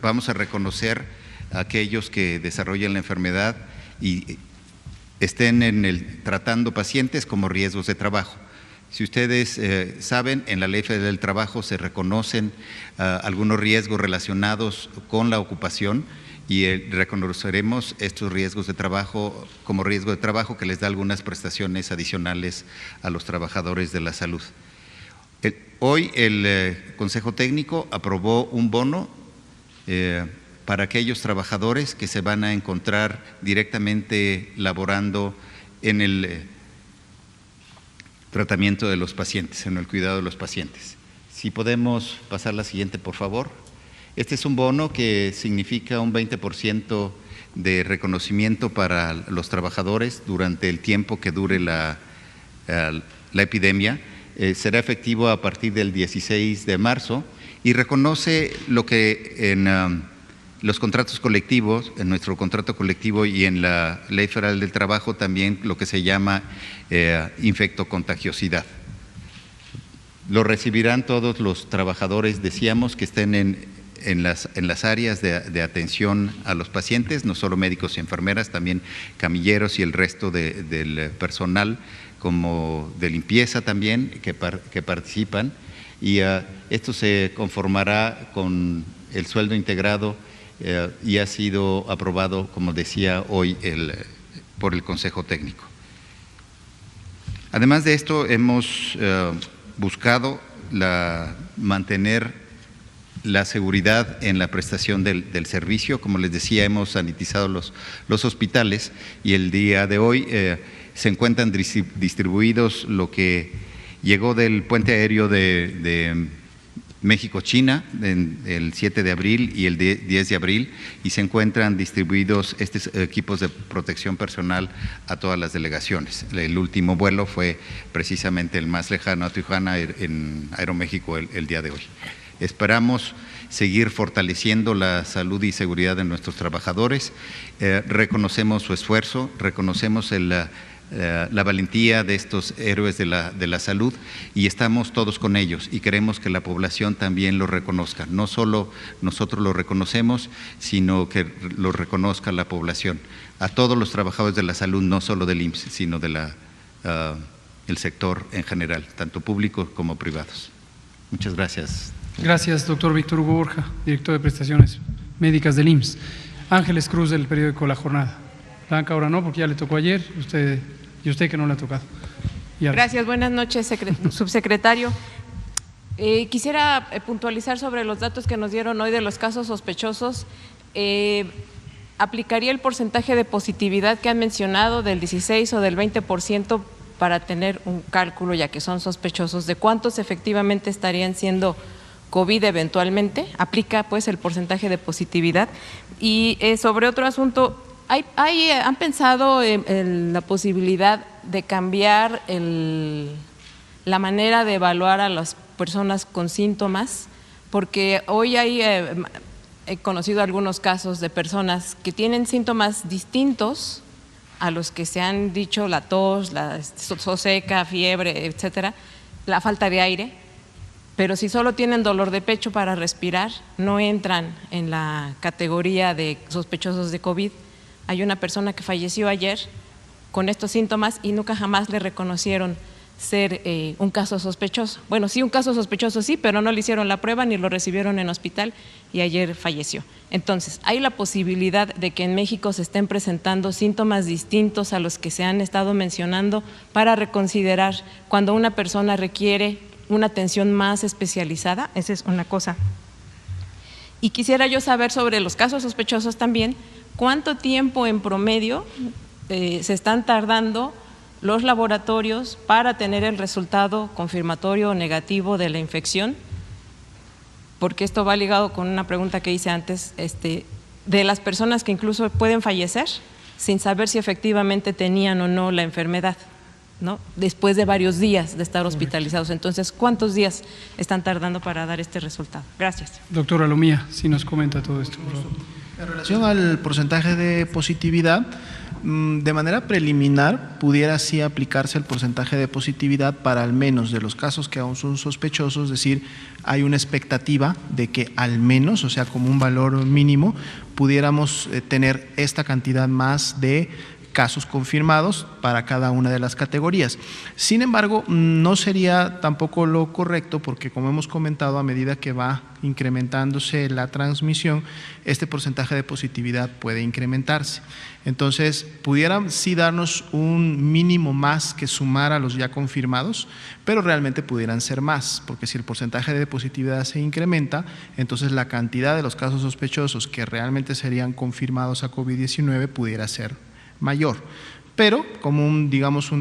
vamos a reconocer a aquellos que desarrollan la enfermedad y estén tratando pacientes como riesgos de trabajo. Si ustedes saben, en la Ley Federal del Trabajo se reconocen algunos riesgos relacionados con la ocupación y reconoceremos estos riesgos de trabajo como riesgo de trabajo que les da algunas prestaciones adicionales a los trabajadores de la salud. Hoy el Consejo Técnico aprobó un bono para aquellos trabajadores que se van a encontrar directamente laborando en el tratamiento de los pacientes, en el cuidado de los pacientes. Si podemos pasar la siguiente, por favor. Este es un bono que significa un 20% de reconocimiento para los trabajadores durante el tiempo que dure la epidemia. Será efectivo a partir del 16 de marzo y reconoce lo que en los contratos colectivos, en nuestro contrato colectivo y en la Ley Federal del Trabajo también lo que se llama infectocontagiosidad. Lo recibirán todos los trabajadores, decíamos, que estén en las áreas de atención a los pacientes, no solo médicos y enfermeras, también camilleros y el resto del personal, como de limpieza también, que participan. Y esto se conformará con el sueldo integrado y ha sido aprobado, como decía hoy, por el Consejo Técnico. Además de esto, hemos buscado mantener la seguridad en la prestación del servicio. Como les decía, hemos sanitizado los hospitales y el día de hoy se encuentran distribuidos lo que llegó del puente aéreo de México-China el 7 de abril y el 10 de abril y se encuentran distribuidos estos equipos de protección personal a todas las delegaciones. El último vuelo fue precisamente el más lejano a Tijuana en Aeroméxico el día de hoy. Esperamos seguir fortaleciendo la salud y seguridad de nuestros trabajadores. Reconocemos su esfuerzo, reconocemos la valentía de estos héroes de la salud y estamos todos con ellos y queremos que la población también lo reconozca. No solo nosotros lo reconocemos, sino que lo reconozca la población. A todos los trabajadores de la salud, no solo del IMSS, sino del sector en general, tanto públicos como privados. Muchas gracias. Gracias, doctor Víctor Hugo Borja, director de prestaciones médicas del IMSS. Ángeles Cruz, del periódico La Jornada. Blanca ahora no, porque ya le tocó ayer, y usted que no le ha tocado. Gracias, buenas noches, subsecretario. Quisiera puntualizar sobre los datos que nos dieron hoy de los casos sospechosos. ¿Aplicaría el porcentaje de positividad que han mencionado del 16 o del 20% para tener un cálculo, ya que son sospechosos, de cuántos efectivamente estarían siendo COVID eventualmente? ¿Aplica pues el porcentaje de positividad? Y sobre otro asunto, ¿han pensado en la posibilidad de cambiar la manera de evaluar a las personas con síntomas? Porque hoy he conocido algunos casos de personas que tienen síntomas distintos a los que se han dicho, la tos, la tos seca, fiebre, etcétera, la falta de aire, pero si solo tienen dolor de pecho para respirar, no entran en la categoría de sospechosos de COVID. Hay una persona que falleció ayer con estos síntomas y nunca jamás le reconocieron ser un caso sospechoso. Bueno, sí, un caso sospechoso sí, pero no le hicieron la prueba ni lo recibieron en hospital y ayer falleció. Entonces, hay la posibilidad de que en México se estén presentando síntomas distintos a los que se han estado mencionando para reconsiderar cuando una persona requiere una atención más especializada. Esa es una cosa. Y quisiera yo saber sobre los casos sospechosos también, ¿cuánto tiempo en promedio se están tardando los laboratorios para tener el resultado confirmatorio o negativo de la infección? Porque esto va ligado con una pregunta que hice antes, de las personas que incluso pueden fallecer sin saber si efectivamente tenían o no la enfermedad, ¿no? Después de varios días de estar hospitalizados. Entonces, ¿cuántos días están tardando para dar este resultado? Gracias. Doctora Lomía, si nos comenta todo esto, por favor. En relación al porcentaje de positividad, de manera preliminar pudiera así aplicarse el porcentaje de positividad para al menos de los casos que aún son sospechosos, es decir, hay una expectativa de que al menos, o sea, como un valor mínimo, pudiéramos tener esta cantidad más de casos confirmados para cada una de las categorías. Sin embargo, no sería tampoco lo correcto porque, como hemos comentado, a medida que va incrementándose la transmisión, este porcentaje de positividad puede incrementarse. Entonces, pudieran sí darnos un mínimo más que sumar a los ya confirmados, pero realmente pudieran ser más, porque si el porcentaje de positividad se incrementa, entonces la cantidad de los casos sospechosos que realmente serían confirmados a COVID-19 pudiera ser mayor, pero como un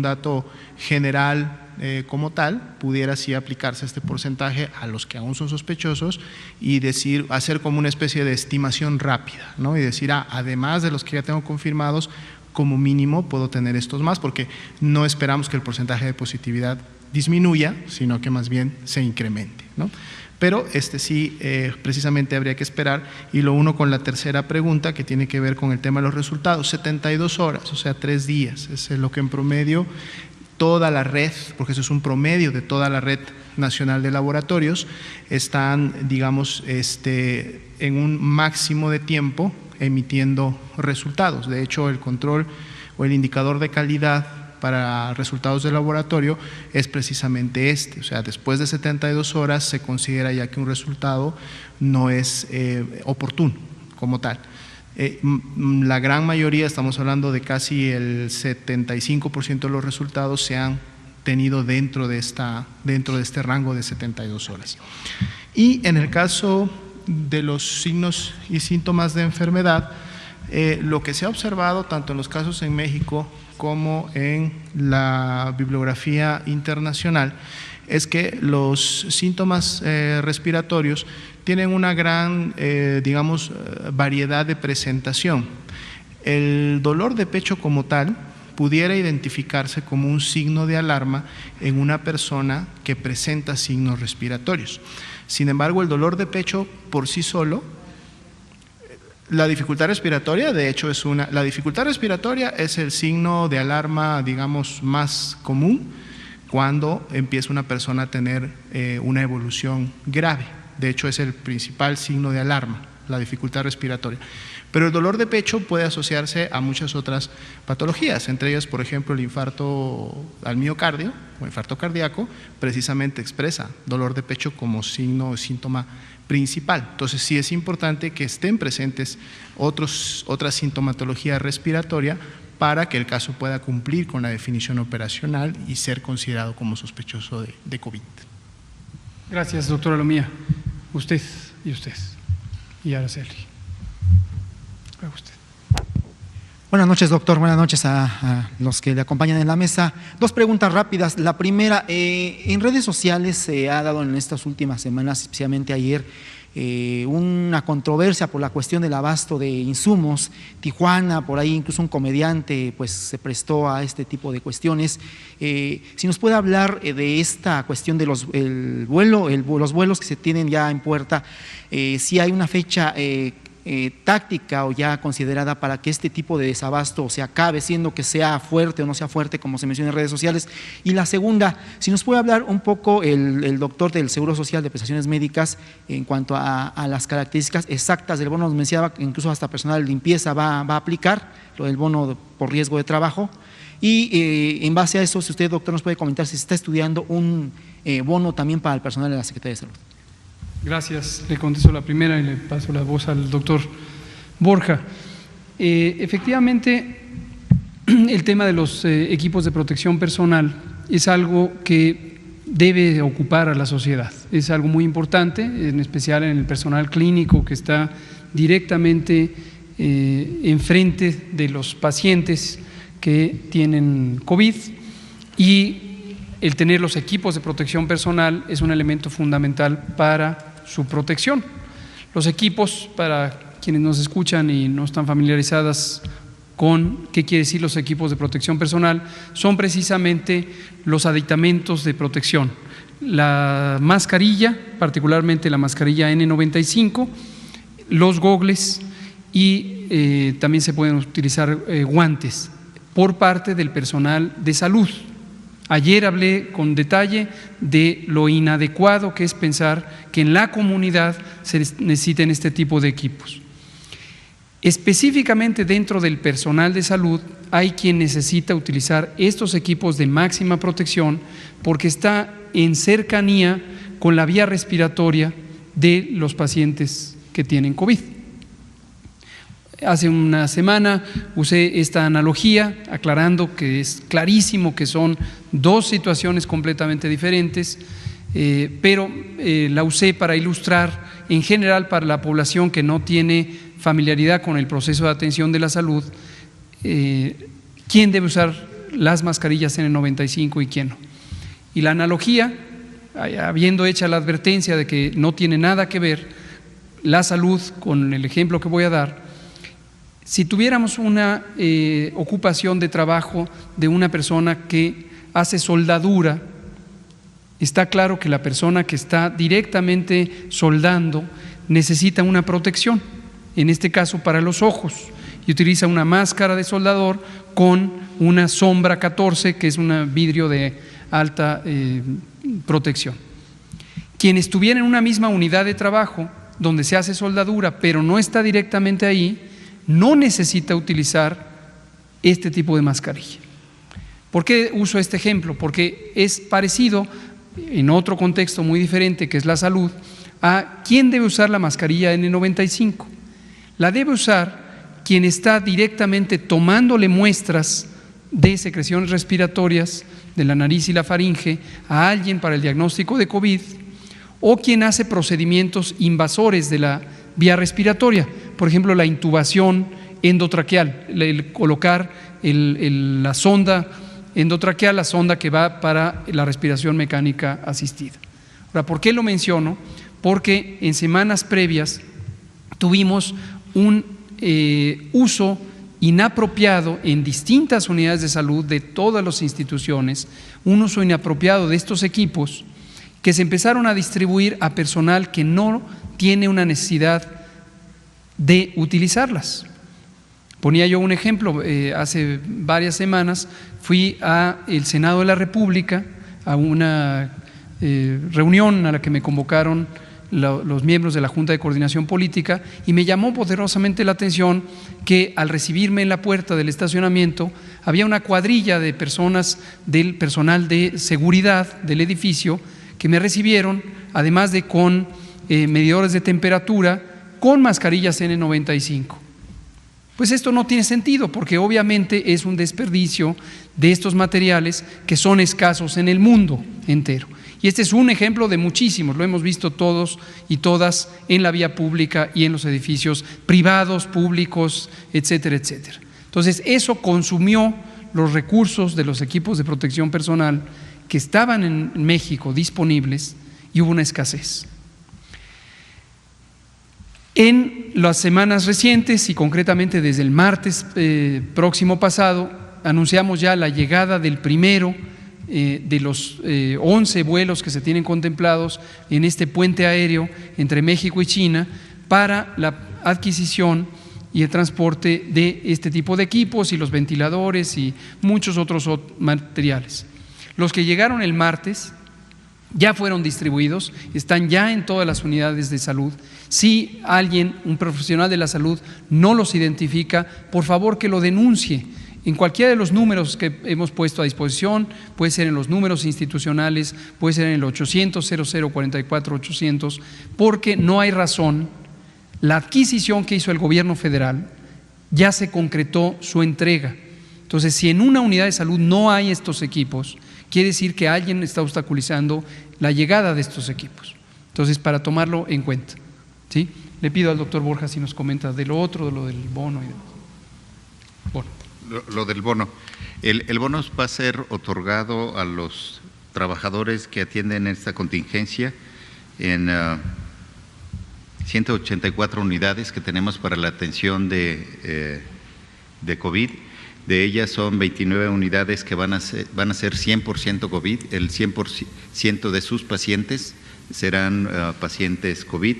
dato general como tal, pudiera así aplicarse este porcentaje a los que aún son sospechosos y hacer como una especie de estimación rápida, ¿no? Y decir, además de los que ya tengo confirmados, como mínimo puedo tener estos más, porque no esperamos que el porcentaje de positividad disminuya, sino que más bien se incremente, ¿no? Pero sí, precisamente habría que esperar, y lo uno con la tercera pregunta que tiene que ver con el tema de los resultados. 72 horas, o sea, 3 días, es lo que en promedio toda la red, porque eso es un promedio de toda la red nacional de laboratorios, están, digamos, en un máximo de tiempo emitiendo resultados. De hecho, el control o el indicador de calidad para resultados de laboratorio es precisamente o sea, después de 72 horas se considera ya que un resultado no es oportuno como tal. La gran mayoría, estamos hablando de casi el 75% de los resultados se han tenido dentro de este rango de 72 horas. Y en el caso de los signos y síntomas de enfermedad, lo que se ha observado tanto en los casos en México como en la bibliografía internacional es que los síntomas respiratorios tienen una gran, variedad de presentación. El dolor de pecho como tal pudiera identificarse como un signo de alarma en una persona que presenta signos respiratorios. Sin embargo, el dolor de pecho por sí solo, la dificultad respiratoria, de hecho, la dificultad respiratoria es el signo de alarma, digamos, más común cuando empieza una persona a tener una evolución grave. De hecho, es el principal signo de alarma, la dificultad respiratoria. Pero el dolor de pecho puede asociarse a muchas otras patologías, entre ellas, por ejemplo, el infarto al miocardio o infarto cardíaco, precisamente expresa dolor de pecho como signo o síntoma principal. Entonces, sí es importante que estén presentes otra sintomatología respiratoria para que el caso pueda cumplir con la definición operacional y ser considerado como sospechoso de COVID. Gracias, doctora Lomía. Usted y usted. Y Araceli. Usted. Buenas noches, doctor. Buenas noches a los que le acompañan en la mesa. 2 preguntas rápidas. La primera, en redes sociales se ha dado en estas últimas semanas, especialmente ayer, una controversia por la cuestión del abasto de insumos. Tijuana, por ahí incluso un comediante pues se prestó a este tipo de cuestiones. Si nos puede hablar de esta cuestión de los vuelos que se tienen ya en puerta, si hay una fecha táctica o ya considerada para que este tipo de desabasto se acabe, siendo que sea fuerte o no sea fuerte, como se menciona en redes sociales. Y la segunda, si nos puede hablar un poco el doctor del Seguro Social de Prestaciones Médicas en cuanto a las características exactas del bono. Nos mencionaba que incluso hasta personal de limpieza va a aplicar lo del bono por riesgo de trabajo. Y en base a eso, si usted, doctor, nos puede comentar si se está estudiando un bono también para el personal de la Secretaría de Salud. Gracias. Le contesto la primera y le paso la voz al doctor Borja. Efectivamente, el tema de los equipos de protección personal es algo que debe ocupar a la sociedad. Es algo muy importante, en especial en el personal clínico que está directamente enfrente de los pacientes que tienen COVID y el tener los equipos de protección personal es un elemento fundamental para su protección. Los equipos, para quienes nos escuchan y no están familiarizadas con qué quiere decir los equipos de protección personal, son precisamente los aditamentos de protección. La mascarilla, particularmente la mascarilla N95, los gogles y también se pueden utilizar guantes por parte del personal de salud. Ayer hablé con detalle de lo inadecuado que es pensar que en la comunidad se necesiten este tipo de equipos. Específicamente dentro del personal de salud hay quien necesita utilizar estos equipos de máxima protección porque está en cercanía con la vía respiratoria de los pacientes que tienen COVID. Hace una semana usé esta analogía aclarando que es clarísimo que son dos situaciones completamente diferentes, pero la usé para ilustrar en general para la población que no tiene familiaridad con el proceso de atención de la salud, quién debe usar las mascarillas N95 y quién no. Y la analogía, habiendo hecha la advertencia de que no tiene nada que ver la salud con el ejemplo que voy a dar, si tuviéramos una ocupación de trabajo de una persona que hace soldadura, está claro que la persona que está directamente soldando necesita una protección, en este caso para los ojos, y utiliza una máscara de soldador con una sombra 14, que es un vidrio de alta protección. Quien estuviera en una misma unidad de trabajo donde se hace soldadura, pero no está directamente ahí, no necesita utilizar este tipo de mascarilla. ¿Por qué uso este ejemplo? Porque es parecido, en otro contexto muy diferente, que es la salud, a quién debe usar la mascarilla N95. La debe usar quien está directamente tomándole muestras de secreciones respiratorias de la nariz y la faringe a alguien para el diagnóstico de COVID, o quien hace procedimientos invasores de la vía respiratoria, por ejemplo la intubación endotraqueal, el colocar la sonda endotraqueal, la sonda que va para la respiración mecánica asistida. Ahora, ¿por qué lo menciono? Porque en semanas previas tuvimos un uso inapropiado en distintas unidades de salud de todas las instituciones, un uso inapropiado de estos equipos que se empezaron a distribuir a personal que no tiene una necesidad de utilizarlas. Ponía yo un ejemplo, hace varias semanas fui al Senado de la República a una reunión a la que me convocaron los miembros de la Junta de Coordinación Política y me llamó poderosamente la atención que al recibirme en la puerta del estacionamiento había una cuadrilla de personas del personal de seguridad del edificio que me recibieron, además de con medidores de temperatura, con mascarillas N95. Pues esto no tiene sentido porque obviamente es un desperdicio de estos materiales que son escasos en el mundo entero. Y este es un ejemplo de muchísimos, lo hemos visto todos y todas en la vía pública y en los edificios privados, públicos, etcétera, etcétera. Entonces, eso consumió los recursos de los equipos de protección personal que estaban en México disponibles y hubo una escasez. En las semanas recientes y concretamente desde el martes próximo pasado, anunciamos ya la llegada del primero de los 11 vuelos que se tienen contemplados en este puente aéreo entre México y China para la adquisición y el transporte de este tipo de equipos y los ventiladores y muchos otros materiales. Los que llegaron el martes ya fueron distribuidos, están ya en todas las unidades de salud. Si alguien, un profesional de la salud, no los identifica, por favor que lo denuncie en cualquiera de los números que hemos puesto a disposición, puede ser en los números institucionales, puede ser en el 800-0044-800, porque no hay razón. La adquisición que hizo el gobierno federal ya se concretó su entrega. Entonces, si en una unidad de salud no hay estos equipos, quiere decir que alguien está obstaculizando la llegada de estos equipos. Entonces, para tomarlo en cuenta, ¿sí? Le pido al doctor Borja si nos comenta de lo otro, de lo del bono y demás. Bueno. Lo del bono. El bono va a ser otorgado a los trabajadores que atienden esta contingencia en 184 unidades que tenemos para la atención de COVID. De ellas son 29 unidades que van a ser 100% COVID, el 100% de sus pacientes serán pacientes COVID,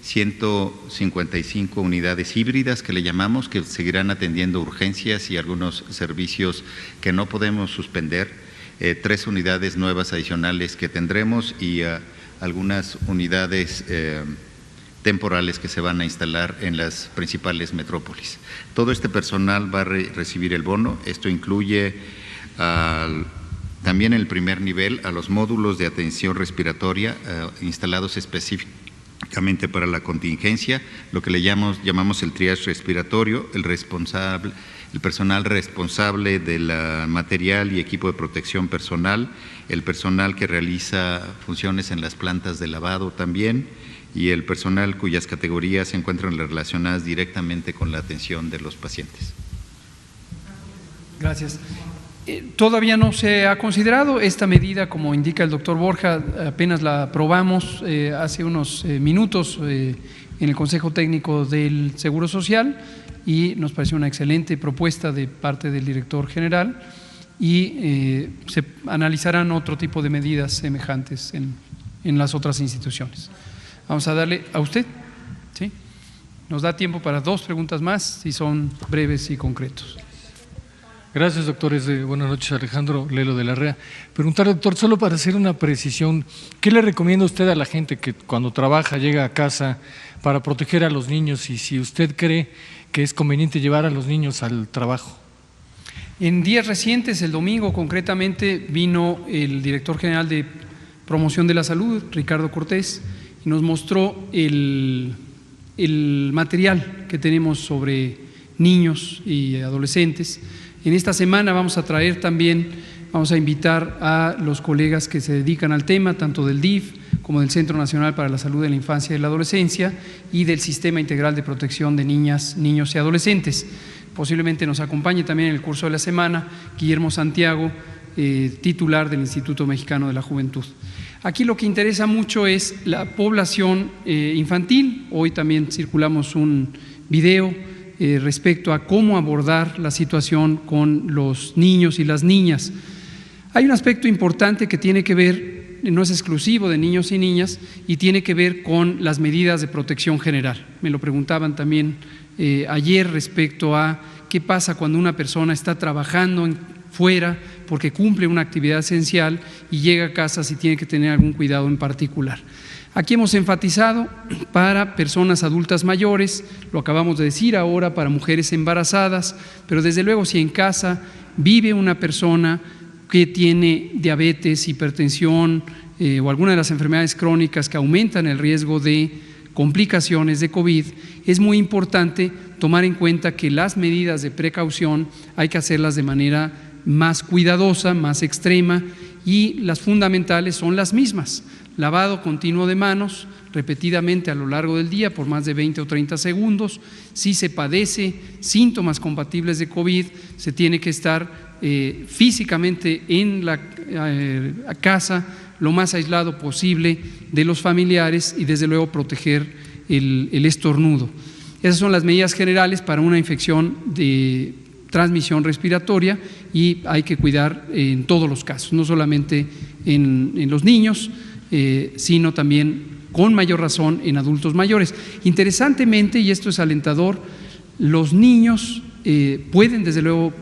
155 unidades híbridas que le llamamos, que seguirán atendiendo urgencias y algunos servicios que no podemos suspender, 3 unidades nuevas adicionales que tendremos y algunas unidades temporales que se van a instalar en las principales metrópolis. Todo este personal va a recibir el bono. Esto incluye también el primer nivel a los módulos de atención respiratoria instalados específicamente para la contingencia, lo que le llamamos el triage respiratorio, el personal responsable del material y equipo de protección personal, el personal que realiza funciones en las plantas de lavado también, y el personal cuyas categorías se encuentran relacionadas directamente con la atención de los pacientes. Gracias. Todavía no se ha considerado esta medida, como indica el doctor Borja, apenas la aprobamos hace unos minutos en el Consejo Técnico del Seguro Social y nos pareció una excelente propuesta de parte del director general y se analizarán otro tipo de medidas semejantes en las otras instituciones. Vamos a darle a usted, ¿sí? Nos da tiempo para 2 preguntas más, si son breves y concretos. Gracias, doctores. Buenas noches, Alejandro Lelo de la REA. Preguntar, doctor, solo para hacer una precisión, ¿qué le recomienda usted a la gente que cuando trabaja, llega a casa para proteger a los niños y si usted cree que es conveniente llevar a los niños al trabajo? En días recientes, el domingo concretamente, vino el director general de Promoción de la Salud, Ricardo Cortés, y nos mostró el material que tenemos sobre niños y adolescentes. En esta semana vamos a traer también, vamos a invitar a los colegas que se dedican al tema, tanto del DIF como del Centro Nacional para la Salud de la Infancia y la Adolescencia y del Sistema Integral de Protección de Niñas, Niños y Adolescentes. Posiblemente nos acompañe también en el curso de la semana Guillermo Santiago, titular del Instituto Mexicano de la Juventud. Aquí lo que interesa mucho es la población infantil. Hoy también circulamos un video respecto a cómo abordar la situación con los niños y las niñas. Hay un aspecto importante que tiene que ver, no es exclusivo de niños y niñas, y tiene que ver con las medidas de protección general. Me lo preguntaban también ayer respecto a qué pasa cuando una persona está trabajando fuera porque cumple una actividad esencial y llega a casa si tiene que tener algún cuidado en particular. Aquí hemos enfatizado para personas adultas mayores, lo acabamos de decir ahora, para mujeres embarazadas, pero desde luego si en casa vive una persona que tiene diabetes, hipertensión o alguna de las enfermedades crónicas que aumentan el riesgo de complicaciones de COVID, es muy importante tomar en cuenta que las medidas de precaución hay que hacerlas de manera más cuidadosa, más extrema, y las fundamentales son las mismas: lavado continuo de manos repetidamente a lo largo del día por más de 20 o 30 segundos. Si se padece síntomas compatibles de COVID, se tiene que estar físicamente en la casa lo más aislado posible de los familiares y desde luego proteger el estornudo. Esas son las medidas generales para una infección de transmisión respiratoria y hay que cuidar en todos los casos, no solamente en los niños, sino también con mayor razón en adultos mayores. Interesantemente, y esto es alentador, los niños pueden desde luego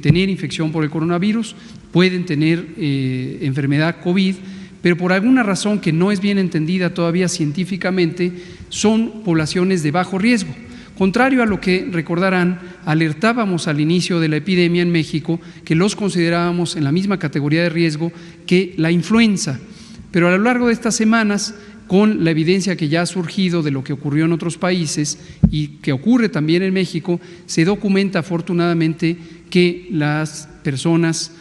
tener infección por el coronavirus, pueden tener enfermedad COVID, pero por alguna razón que no es bien entendida todavía científicamente, son poblaciones de bajo riesgo. Contrario a lo que recordarán, alertábamos al inicio de la epidemia en México que los considerábamos en la misma categoría de riesgo que la influenza, pero a lo largo de estas semanas, con la evidencia que ya ha surgido de lo que ocurrió en otros países y que ocurre también en México, se documenta afortunadamente que las personas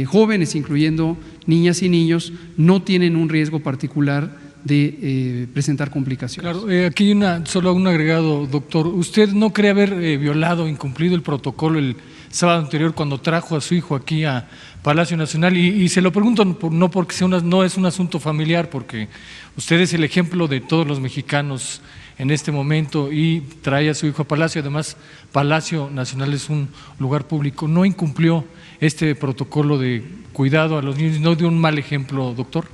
jóvenes, incluyendo niñas y niños, no tienen un riesgo particular de presentar complicaciones. Claro, aquí hay solo un agregado, doctor. ¿Usted no cree haber violado, incumplido el protocolo, el sábado anterior cuando trajo a su hijo aquí a Palacio Nacional y se lo pregunto no porque no es un asunto familiar, porque usted es el ejemplo de todos los mexicanos en este momento y trae a su hijo a Palacio. Además, Palacio Nacional es un lugar público. ¿No incumplió este protocolo de cuidado a los niños? ¿No dio un mal ejemplo, doctor?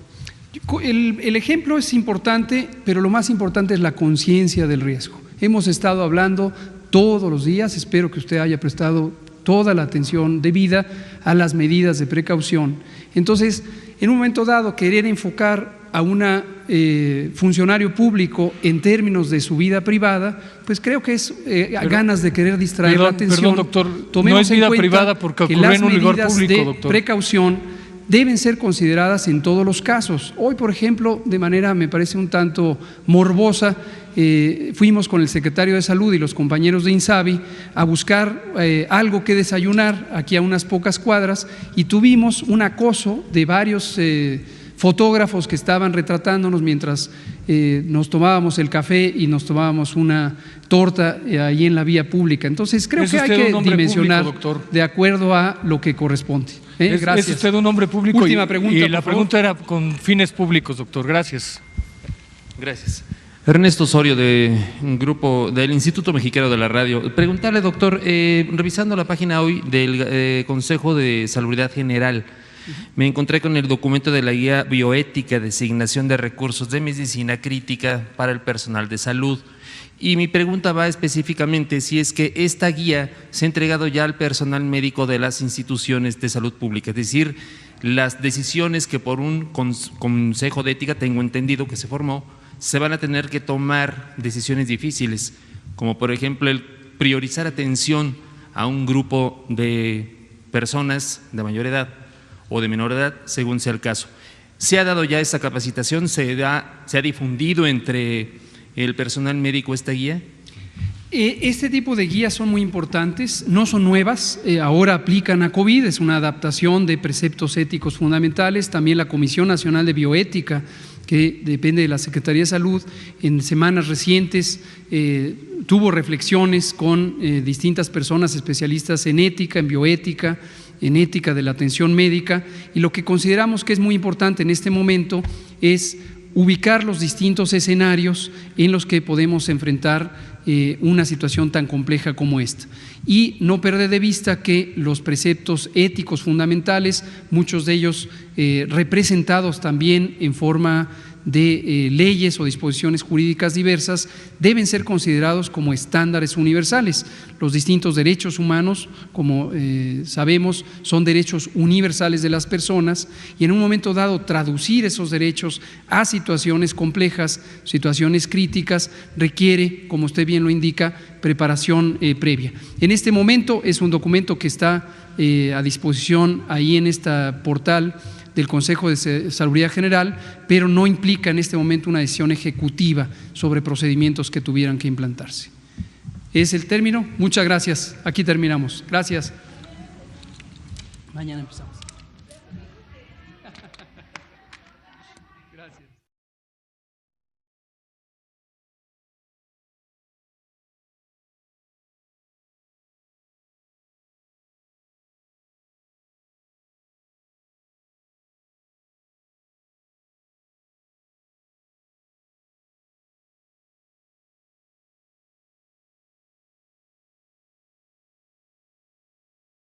El ejemplo es importante, pero lo más importante es la conciencia del riesgo. Hemos estado hablando todos los días, espero que usted haya prestado toda la atención debida a las medidas de precaución. Entonces, en un momento dado, querer enfocar a un funcionario público en términos de su vida privada, pues creo que es ganas de querer distraer la atención. Perdón, doctor, tomemos no es vida en cuenta privada porque que ocurrió las en un lugar medidas público, de doctor. precaución deben ser consideradas en todos los casos. Hoy, por ejemplo, de manera me parece un tanto morbosa, fuimos con el secretario de Salud y los compañeros de INSABI a buscar algo que desayunar aquí a unas pocas cuadras y tuvimos un acoso de varios fotógrafos que estaban retratándonos mientras nos tomábamos el café y nos tomábamos una torta ahí en la vía pública. Entonces creo que hay que dimensionar público, de acuerdo a lo que corresponde. Gracias. Es usted un hombre público. Última pregunta, y por la favor. pregunta era con fines públicos, doctor. Gracias. Gracias. Ernesto Osorio, del Instituto Mexicano de la Radio. Preguntarle, doctor, revisando la página hoy del Consejo de Salubridad General, me encontré con el documento de la guía bioética de asignación de recursos de medicina crítica para el personal de salud. Y mi pregunta va específicamente si es que esta guía se ha entregado ya al personal médico de las instituciones de salud pública, es decir, las decisiones que por un consejo de ética, tengo entendido que se formó, se van a tener que tomar decisiones difíciles, como por ejemplo el priorizar atención a un grupo de personas de mayor edad o de menor edad, según sea el caso. ¿Se ha dado ya esa capacitación? ¿Se ha difundido entre el personal médico esta guía? Este tipo de guías son muy importantes, no son nuevas, ahora aplican a COVID, es una adaptación de preceptos éticos fundamentales. También la Comisión Nacional de Bioética, que depende de la Secretaría de Salud, en semanas recientes tuvo reflexiones con distintas personas especialistas en ética, en bioética, en ética de la atención médica, y lo que consideramos que es muy importante en este momento es ubicar los distintos escenarios en los que podemos enfrentar una situación tan compleja como esta. Y no perder de vista que los preceptos éticos fundamentales, muchos de ellos representados también en forma de leyes o disposiciones jurídicas diversas, deben ser considerados como estándares universales. Los distintos derechos humanos, como sabemos, son derechos universales de las personas, y en un momento dado traducir esos derechos a situaciones complejas, situaciones críticas, requiere, como usted bien lo indica, preparación previa. En este momento es un documento que está a disposición ahí en este portal del Consejo de Salubridad General, pero no implica en este momento una decisión ejecutiva sobre procedimientos que tuvieran que implantarse. ¿Es el término? Muchas gracias. Aquí terminamos. Gracias. Mañana empezamos. Gracias.